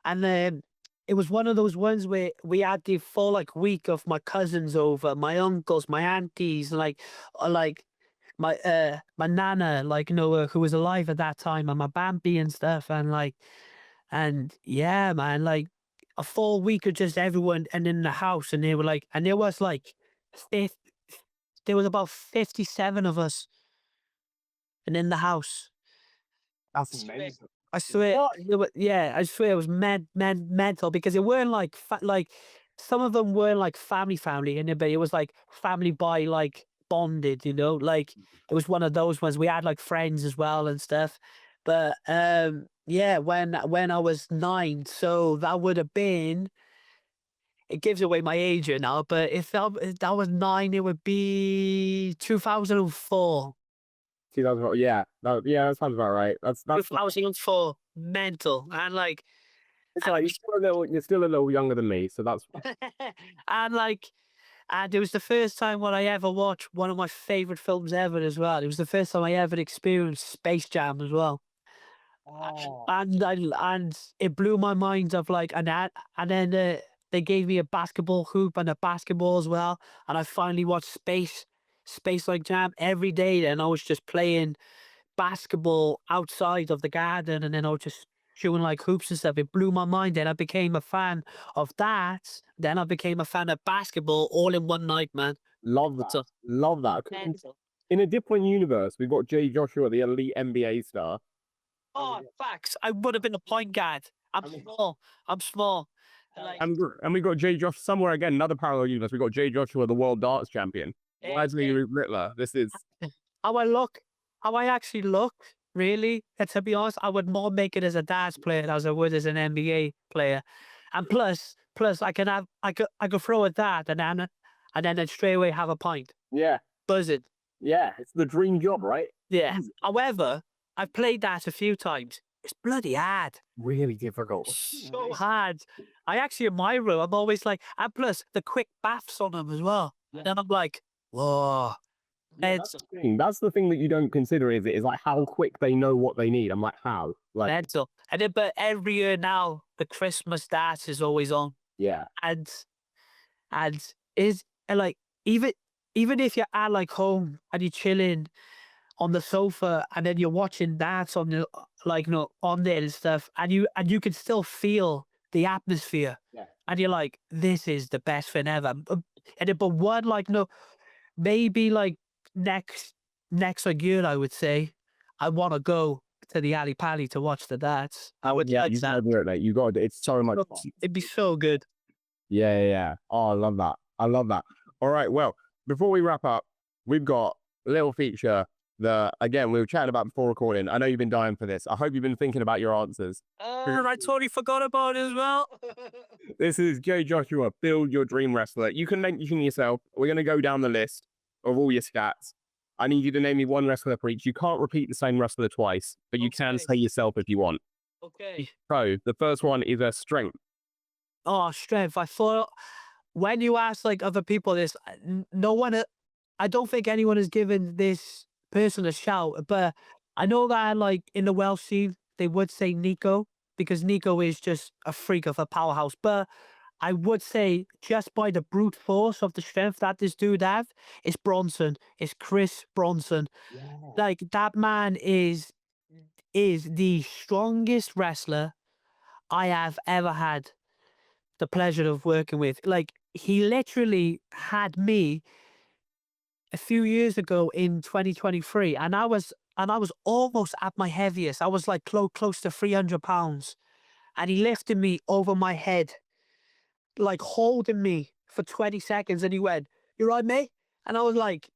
and then it was one of those ones where we had the full like week of my cousins over, my uncles, my aunties, like my nana, like who was alive at that time, and my Bambi and stuff, and like, and yeah, man, like a full week of just everyone and in the house, and they were like, and there was like, fifth, there was about 57 of us, and in the house. That's amazing. I swear, yeah, I swear it was mental because it weren't like like some of them weren't like family in it, but it was like family by like bonded, you know, like it was one of those ones. We had like friends as well and stuff, but yeah, when I was 9, so that would have been. It gives away my age here now, but if that was 9, it would be 2004. 2004, yeah, that sounds about right. That's 2004, mental, and like. it's like you're still a little younger than me, so that's And like, and it was the first time when I ever watched one of my favorite films ever as well. It was the first time I ever experienced Space Jam as well. oh. And it blew my mind of like, and then they gave me a basketball hoop and a basketball as well. And I finally watched Space like Jam every day. And I was just playing basketball outside of the garden, and then I was just shooting like hoops and stuff. It blew my mind. Then I became a fan of that. Then I became a fan of basketball all in one night, man. Love that. So Love that. mental. In a different universe, we've got Jay Joshua, the elite NBA star. Oh, facts. I would have been a point guard. I'm small. I'm small. Like, And we got Jay Joshua somewhere again, another parallel universe. We got Jay Joshua, the world darts champion. Wesley Rittler. This is how I look, how I actually look, really. And to be honest, I would more make it as a darts player as I would as an NBA player. And plus I could throw a dart and then straight away have a pint. yeah, Buzzing. yeah. It's the dream job, right? Yeah. However, I've played that a few times. It's bloody hard. Really difficult. So hard. I actually admire him. I'm always like, and plus the quick baths on him as well. And then I'm like, whoa. Yeah, that's the thing that you don't consider, is it? Is like how quick they know what they need. I'm like, how? Like, Mental. And then, but every year now, the Christmas dance is always on. yeah, And and like even if you're at like home and you're chilling on the sofa, and then you're watching that on the like on there and stuff, and you can still feel the atmosphere, yeah. and you're like, this is the best thing ever. And then, but one like maybe like next like year, I would say I want to go to the Ali Pali to watch the darts. I would like You that. gotta do it, mate. You gotta do it. It's so much fun. It'd be so good. Yeah. Oh, I love that. I love that. All right. Well, before we wrap up, we've got a little feature that, again, we were chatting about before recording. I know you've been dying for this. I hope you've been thinking about your answers. I totally forgot about it as well. This is Jay Joshua, Build Your Dream Wrestler. You can mention yourself. We're going to go down the list of all your stats. I need you to name me one wrestler for each. You can't repeat the same wrestler twice, but you can say yourself if you want. Okay. So the first one is a strength. Oh, strength. I thought when you ask like other people this, no one, I don't think anyone has given this person a shout, but I know that like in the Welsh scene, they would say Nico because Nico is just a freak of a powerhouse. But I would say just by the brute force of the strength that this dude have, it's Bronson. It's Chris Bronson. Like that man is the strongest wrestler I have ever had the pleasure of working with. Like he literally had me a few years ago in 2023, and I was almost at my heaviest. I was like close to 300 pounds, and he lifted me over my head, like holding me for 20 seconds, and he went, "You right, mate?" And I was like,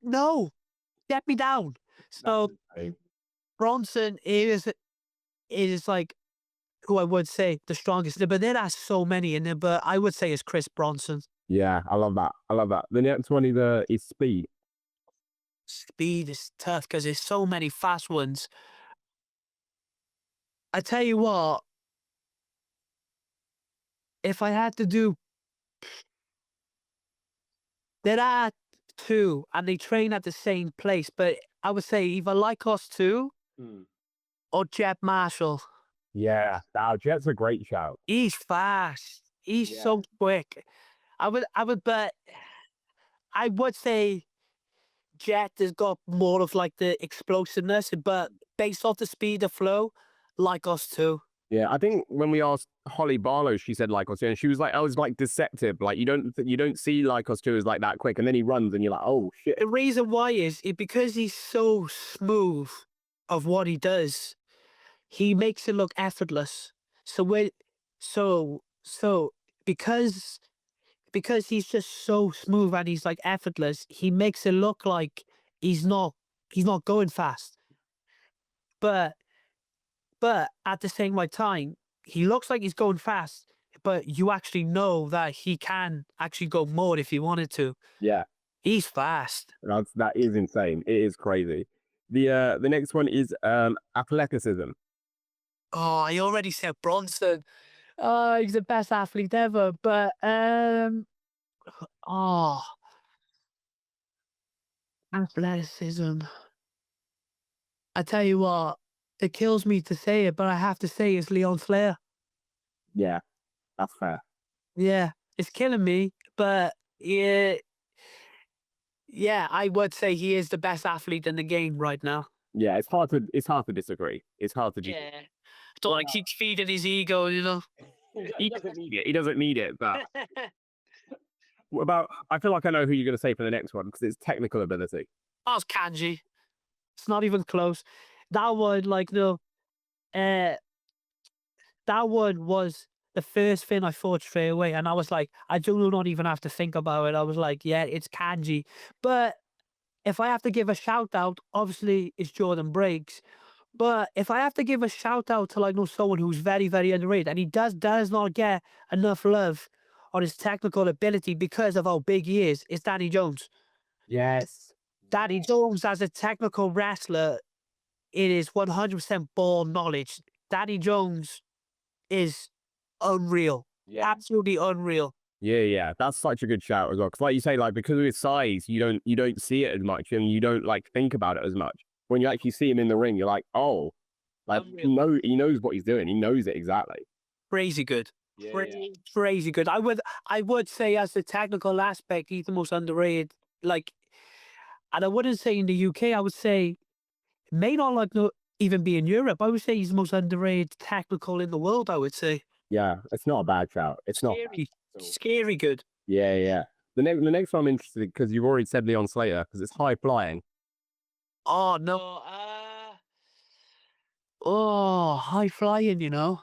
"No, get me down." So Bronson is like who I would say the strongest, but there are so many in there, but I would say it's Chris Bronson. Yeah, I love that. I love that. The next one is speed. Speed is tough because there's so many fast ones. I tell you what, if I had to do, there are two, and they train at the same place, but I would say either Lycos 2 or Jeb Marshall. Yeah, now Jet's a great shout. He's fast. He's so quick. But I would say Jet has got more of like the explosiveness, but based off the speed of flow, Lycos 2. Yeah, I think when we asked Holly Barlow, she said Lycos 2, and she was like, "I was like deceptive. Like you don't see Lycos 2 as like that quick, and then he runs, and you're like, oh shit." The reason why is because he's so smooth of what he does, he makes it look effortless. So when so because he's just so smooth and he's like effortless, he makes it look like he's not going fast. But at the same time, he looks like he's going fast, but you actually know that he can actually go more if he wanted to. Yeah, He's fast. that is insane. It is crazy. The next one is athleticism. Oh, I already said Bronson. Oh, he's the best athlete ever. But oh, athleticism. I tell you what, it kills me to say it, but I have to say it's Leon Flair. Yeah, that's fair. Yeah, it's killing me, but yeah, I would say he is the best athlete in the game right now. Yeah, it's hard to disagree. It's hard to Yeah, don't like keep feeding his ego, you know. He doesn't need it. He doesn't need it. But what about? I feel like I know who you're going to say for the next one because it's technical ability. Oh, it's Kanji. It's not even close. That one, like that one was the first thing I thought straight away, and I was like, I do not even have to think about it. I was like, yeah, it's Kanji. But if I have to give a shout out, obviously it's Jordan Briggs. But if I have to give a shout out to like someone who's very, very underrated, and he does not get enough love on his technical ability because of how big he is, it's Danny Jones. Yes. Danny Jones as a technical wrestler, it is 100% ball knowledge. Danny Jones is unreal. Yeah. Absolutely unreal. Yeah. That's such a good shout as well. Because like you say, like because of his size, you don't see it as much, and you don't like think about it as much. When you actually see him in the ring, you're like, oh, like he knows what he's doing. He knows it exactly. Crazy good. Crazy good. I would say as the technical aspect, he's the most underrated. Like, and I wouldn't say in the UK. I would say may not like even be in Europe. I would say he's the most underrated technical in the world. I would say. Yeah, it's not a bad shout. It's scary. Not scary good. Yeah. The next one I'm interested in, because you've already said Leon Slater, because it's high flying. Oh no, high flying, you know.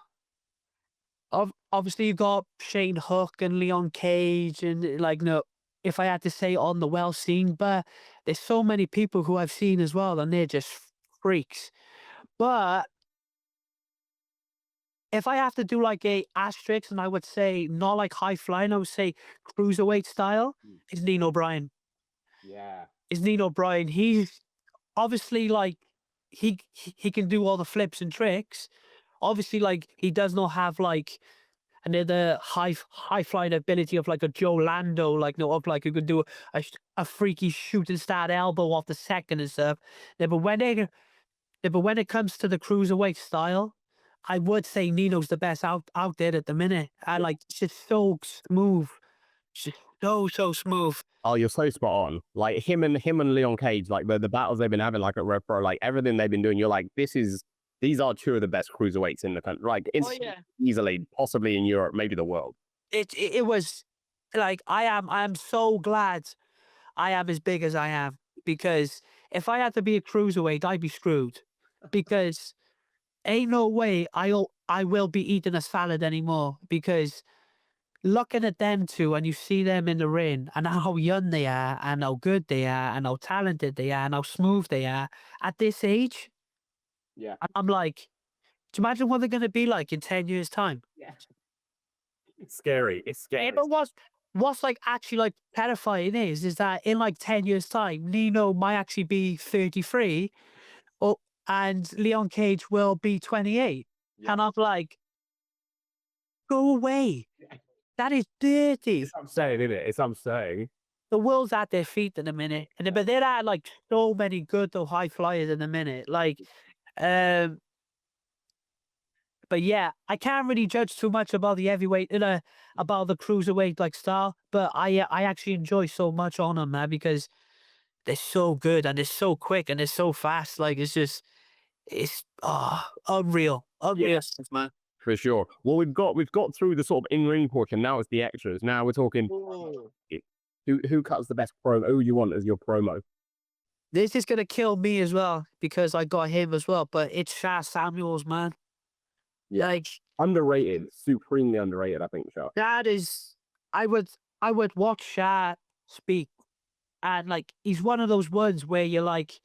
Obviously, you've got Shane Hook and Leon Cage, and like, no, if I had to say on the well scene, but there's so many people who I've seen as well, and they're just freaks. But if I have to do like a asterisk, and I would say not like high flying, I would say cruiserweight style, is Nino Bryan. Yeah. Is Nino Bryan. He's obviously like he can do all the flips and tricks. Obviously, like he does not have like another high flying ability of like a Joe Lando, like no, of like who could do a freaky shooting star elbow off the second and stuff. Yeah, but when it comes to the cruiserweight style, I would say Nino's the best out there at the minute. I like it's just so smooth, just so smooth. Oh, you're so spot on. Like him and Leon Cage, like the battles they've been having, like at RevPro, like everything they've been doing, you're like, these are two of the best cruiserweights in the country. Like easily, possibly in Europe, maybe the world. It was like I'm so glad I am as big as I am, because if I had to be a cruiserweight, I'd be screwed, because ain't no way I will be eating a salad anymore, because looking at them two and you see them in the ring and how young they are and how good they are and how talented they are and how smooth they are at this age, Yeah. I'm like, do you imagine what they're going to be like in 10 years' time? Yeah. It's scary. It's scary. Yeah, but what's like actually like terrifying is that in like 10 years' time, Nino might actually be 33, or and Leon Cage will be 28. Yeah. And I'm like, go away. That is dirty. I'm saying, isn't it? It's I'm saying. The world's at their feet in a minute. But there are like so many good though high flyers in a minute. Like um but yeah, I can't really judge too much about the heavyweight, about the cruiserweight like style. But I actually enjoy so much on them, man, because they're so good and they're so quick and they're so fast. Like it's unreal, unreal stuff, man. For sure. Well, we've got through the sort of in-ring portion. Now it's the extras. Now we're talking who cuts the best promo. Who you want as your promo? This is gonna kill me as well because I got him as well. But it's Shah Samuels, man. Yeah. Like Underrated, supremely underrated. I think Shah. that is, I would watch Shah speak, and like he's one of those ones where you're like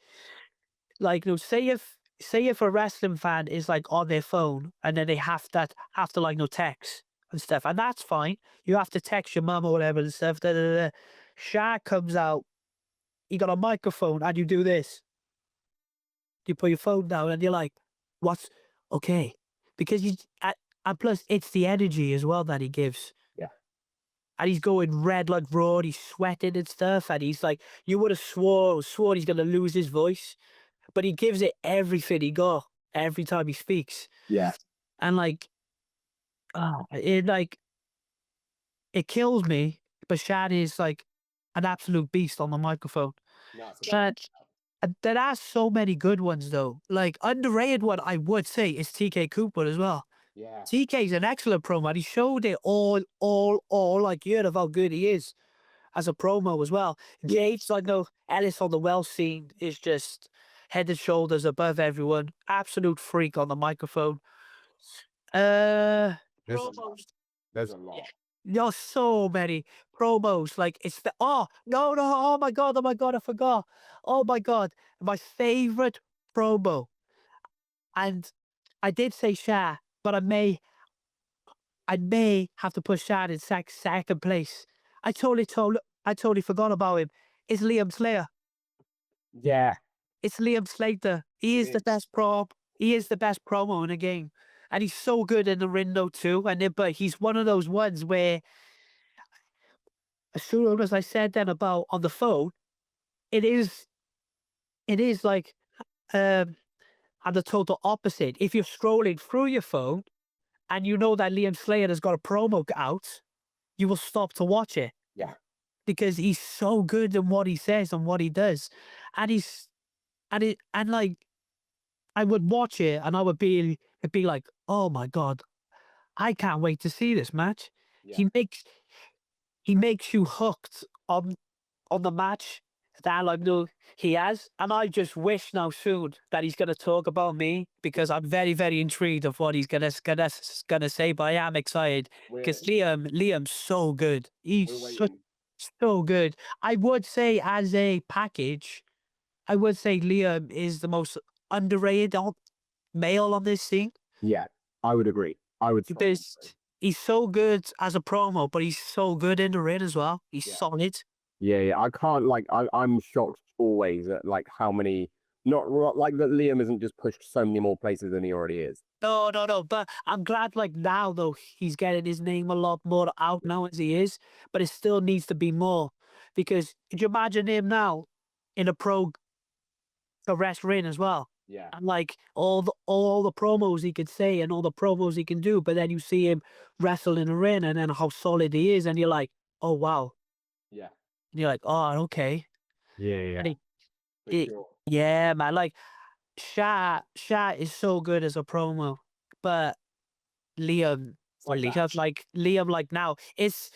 you know, say if a wrestling fan is like on their phone and then they have to like no text and stuff, and that's fine. You have to text your mum or whatever and stuff. Da, da, da. Shah comes out, he got a microphone, and you do this. You put your phone down and you're like, "What's okay?" Because and plus it's the energy as well that he gives. Yeah. And he's going red like raw, he's sweating and stuff, and he's like, you would have sworn he's gonna lose his voice, but he gives it everything he got every time he speaks. Yeah. And like, it kills me. But Shad is like an absolute beast on the microphone. But there are so many good ones though. Like underrated one, I would say, is TK Cooper as well. Yeah. TK's an excellent promo. And he showed it all. Like you heard of how good he is as a promo as well. James, like no Ellis on the well scene is just head and shoulders above everyone. Absolute freak on the microphone. Promos. There's a lot. There's so many promos. Like it's the no, oh my god, I forgot. Oh my god. My favorite promo. And I did say Shah, but I may have to put Shah in second place. I totally forgot about him. It's Liam Slater. Yeah. It's Liam Slater. He is the best He is the best promo in the game. And he's so good in the ring though too. But he's one of those ones where, as soon as I said then about on the phone, it is like and the total opposite. If you're scrolling through your phone and you know that Liam Slater has got a promo out, you will stop to watch it. Yeah. Because he's so good in what he says and what he does. And like I would watch it and it'd be like, oh my god, I can't wait to see this match. Yeah. He makes you hooked on on the match that like no he has, and I just wish now soon that he's gonna talk about me because I'm very very intrigued of what he's gonna say. But I am excited We're because Liam's so good. He's we're so waiting. so good. I would say as a package, I would say Liam is the most underrated male on this scene Yeah, I would agree. I would strongly because agree. he's so good as a promo, but he's so good in the ring as well. He's Yeah. solid. Yeah, yeah. I can't like I'm shocked always at like how many not like that Liam isn't just pushed so many more places than he already is. No, no, no. But I'm glad, like now, though, he's getting his name a lot more out now as he is. But it still needs to be more because could you imagine him now in a ring as well? Yeah. And like all the promos he could say and all the promos he can do, but then you see him wrestle in a ring and then how solid he is, and you're like, oh wow, Yeah. and you're like, oh okay, Yeah, yeah, and for it sure. yeah, man, like Sha is so good as a promo, but Liam It's or like that. Liam like now it's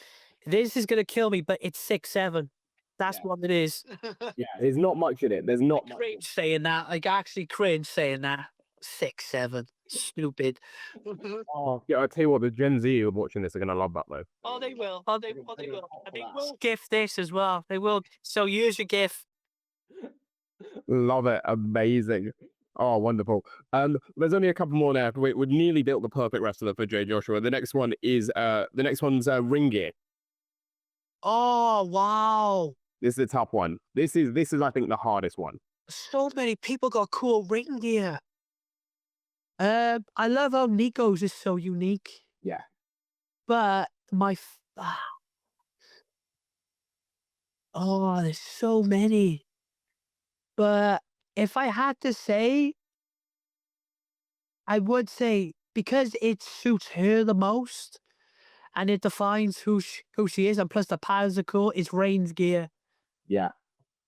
this is gonna kill me, but it's 6'7". That's Yeah. what it is. Yeah, there's not much in it. There's I not much. cringe saying that. Like actually cringe saying that. 6'7". Stupid. Oh, yeah, I tell you what, the Gen Z who are watching this are gonna love that though. Oh, they will. Oh, they They're gonna will. pop And for they that. will gift this as well. They will. So use your gift. Love it. Amazing. Oh, wonderful. There's only a couple more now. We've nearly built the perfect wrestler for Jay Joshua. The next one is the next one's ring gear. Oh wow. This is a tough one. This is I think the hardest one. So many people got cool ring gear. I love how Nico's is so unique. Yeah. But oh, there's so many. But if I had to say, I would say because it suits her the most and it defines who she is, and plus the powers are cool, it's Rain's gear. Yeah.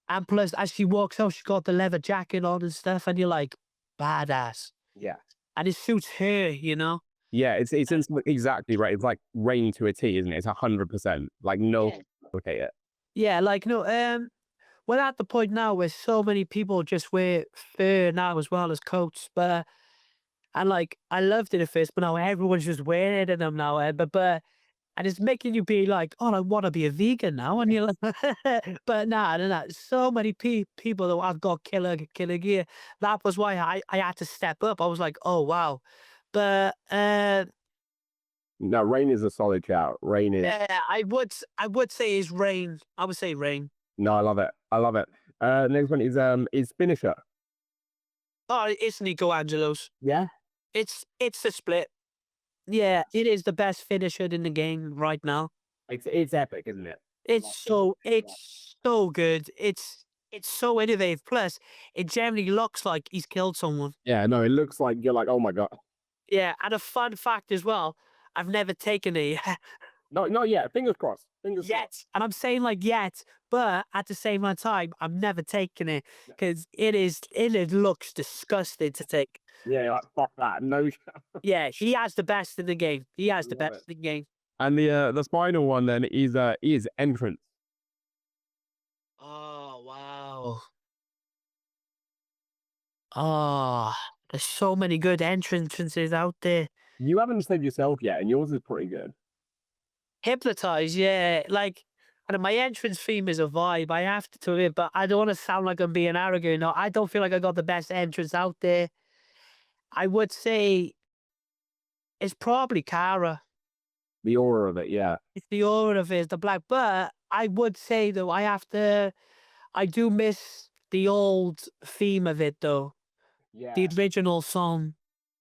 And plus, as she walks out, she's got the leather jacket on and stuff, and you're like, badass. Yeah. And it suits her, you know? Yeah, exactly right. It's like rain to a T, isn't it? It's 100%. Like no Yeah. okay it. Yeah, like, no, we're at the point now where so many people just wear fur now as well as coats, but and like I loved it at first, but now everyone's just wearing them now, and it's making you be like, oh, I want to be a vegan now, and you're like, but nah, nah, nah. So many people that I've got killer gear. That was why I had to step up. I was like, oh wow, but No, rain is a solid shout. Rain is yeah, I would say is Rain. I would say Rain. no, I love it. I love it. Next one is finisher. Oh, it's Nico Angelo's. Yeah. It's a split. Yeah, it is the best finisher in the game right now. It's epic, isn't it? It's so good. It's so innovative. Plus, it generally looks like he's killed someone. Yeah, no, it looks like you're like, oh my god. Yeah, and a fun fact as well, I've never taken it No, not yet. Fingers crossed. Fingers crossed. yet. And I'm saying like yet, but at the same time, I'm never taking it No. because it looks disgusting to take. Yeah, like fuck that. No. Yeah, he has the best in the game. He has the Love best it. in the game. And the final one then is entrance. Oh wow. Oh, there's so many good entrances out there. You haven't said yourself yet, and yours is pretty good. Hypnotize, yeah. Like, and my entrance theme is a vibe. I have to do it, but I don't want to sound like I'm being arrogant. No, I don't feel like I got the best entrance out there. I would say it's probably Kara. The aura of it, yeah. It's the aura of it, it's the black. But I would say though, I do miss the old theme of it though, the Yeah. original song,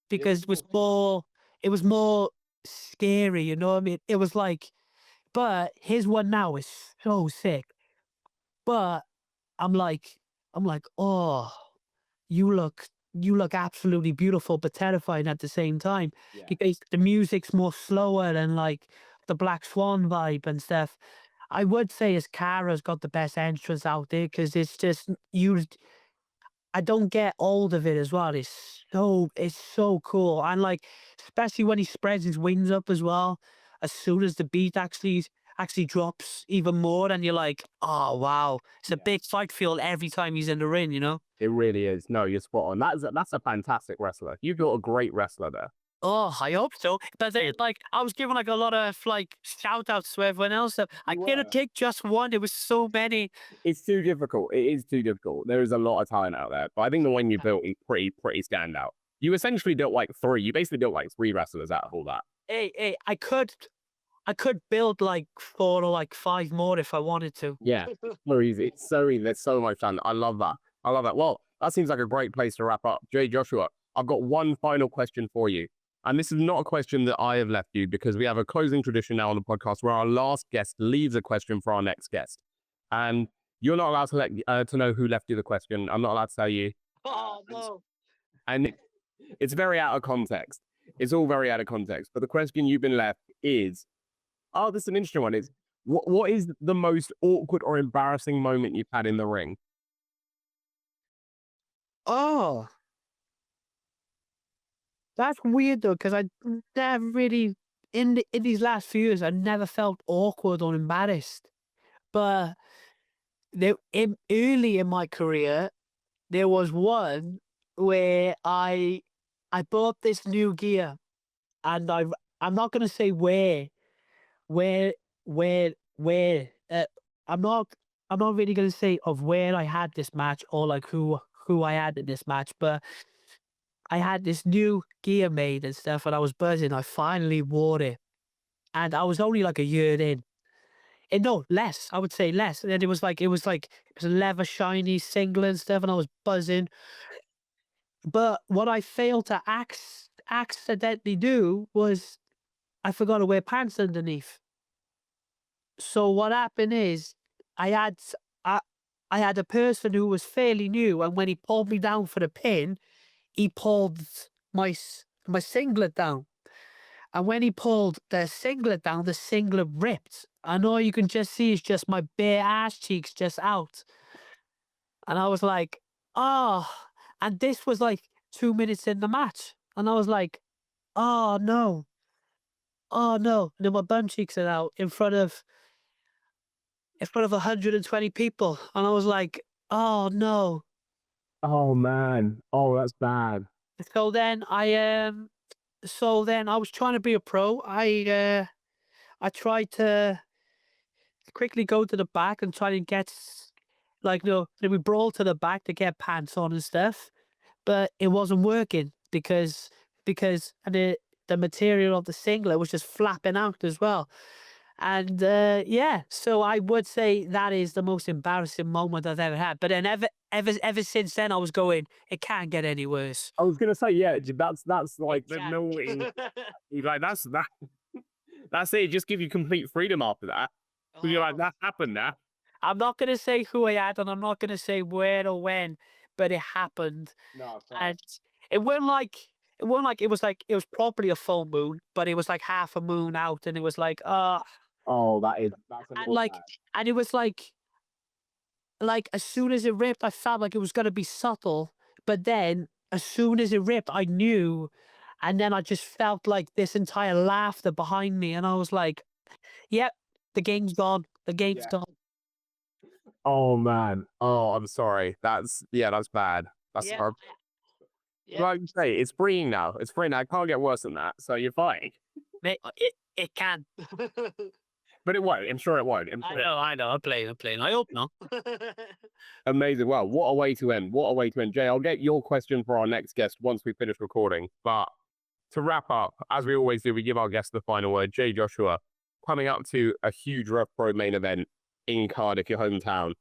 because original it was more scary. You know what I mean? It was like, but his one now is so sick. But I'm like, oh, you look absolutely beautiful, but terrifying at the same time Yeah. because the music's more slower and like the Black Swan vibe and stuff. I would say as Kara's got the best entrance out there because it's just used. I don't get old of it as well. It's so cool. And like, especially when he spreads his wings up as well, as soon as the beat actually actually drops even more, and you're like, oh wow, it's a Yeah. big fight feel every time he's in the ring, you know? It really is. No, you're spot on. That's a fantastic wrestler. You've got a great wrestler there. Oh, I hope so. But then, like, I was giving like a lot of like shout outs to everyone else. I You couldn't were. take just one. There was so many. It's too difficult. It is too difficult. There is a lot of talent out there, but I think the one you built is pretty standout. You essentially built like three. You basically built like three wrestlers out of all that. Hey, I could build like 4 or like 5 more if I wanted to. Yeah, so easy. It's so easy. There's so much talent. I love that. I love that. Well, that seems like a great place to wrap up. Jay Joshua, I've got one final question for you. And this is not a question that I have left you, because we have a closing tradition now on the podcast where our last guest leaves a question for our next guest. And you're not allowed to know who left you the question. I'm not allowed to tell you. Oh no. And it's very out of context. It's all very out of context. But the question you've been left is, oh, this is an interesting one. Is what is the most awkward or embarrassing moment you've had in the ring? Oh, that's weird though, because I never really in these last few years I never felt awkward or embarrassed. But early in my career, there was one where I bought this new gear, and I'm not gonna say where where I'm not I'm not really gonna say of where I had this match or like who I had in this match, but I had this new gear made and stuff, and I was buzzing. I finally wore it, and I was only like a year in. And no, less. I would say less. And then it was a leather shiny singlet and stuff, and I was buzzing. But what I failed to accidentally do was I forgot to wear pants underneath. So what happened is I had s- I had a person who was fairly new, and when he pulled me down for the pin, he pulled my singlet down. And when he pulled the singlet down, the singlet ripped. And all you can just see is just my bare ass cheeks just out. And I was like, oh. And this was like 2 minutes in the match. And I was like, oh no. Oh no. And then my bum cheeks are out in front of 120 people. And I was like, oh no. Oh man. Oh, that's bad. So then I was trying to be a pro. I tried to quickly go to the back and try and get like, then we brawl to the back to get pants on and stuff, but it wasn't working because the material of the singlet was just flapping out as well. And yeah, so I would say that is the most embarrassing moment I've ever had. But then ever since then, I was going, it can't get any worse. I was gonna say, yeah, that's like It the can't. no like that's it. Just give you complete freedom after that. 'Cause you're like, Oh. that happened now. I'm not gonna say who I had, and I'm not gonna say where or when, but it happened. No, fair. And it wasn't like it was probably a full moon, but it was like half a moon out, and it was like, Oh, that's a and little like, bad. and it was like as soon as it ripped, I felt like it was gonna be subtle, but then as soon as it ripped, I knew, and then I just felt like this entire laughter behind me, and I was like, "Yep, the game's gone. The game's Yeah. gone." Oh man. Oh, I'm sorry. That's bad. That's Yeah, horrible. yeah. Like you say, it's freeing now. It's free now. It can't get worse than that. So you're fine. It can. But it won't. I'm sure it won't. I'm I sure know, I know. I'm playing. I hope not. Amazing. Wow, what a way to end. What a way to end. Jay, I'll get your question for our next guest once we finish recording. But to wrap up, as we always do, we give our guest the final word. Jay Joshua, coming up to a huge RevPro main event in Cardiff, your hometown.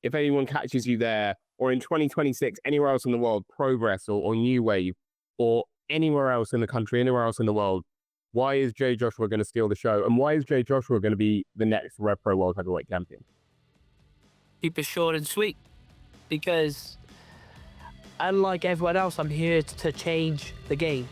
If anyone catches you there, or in 2026, anywhere else in the world, Progress or New Wave, or anywhere else in the country, anywhere else in the world, why is Jay Joshua going to steal the show? And why is Jay Joshua going to be the next RevPro World Heavyweight Champion? Keep it short and sweet, because unlike everyone else, I'm here to change the game.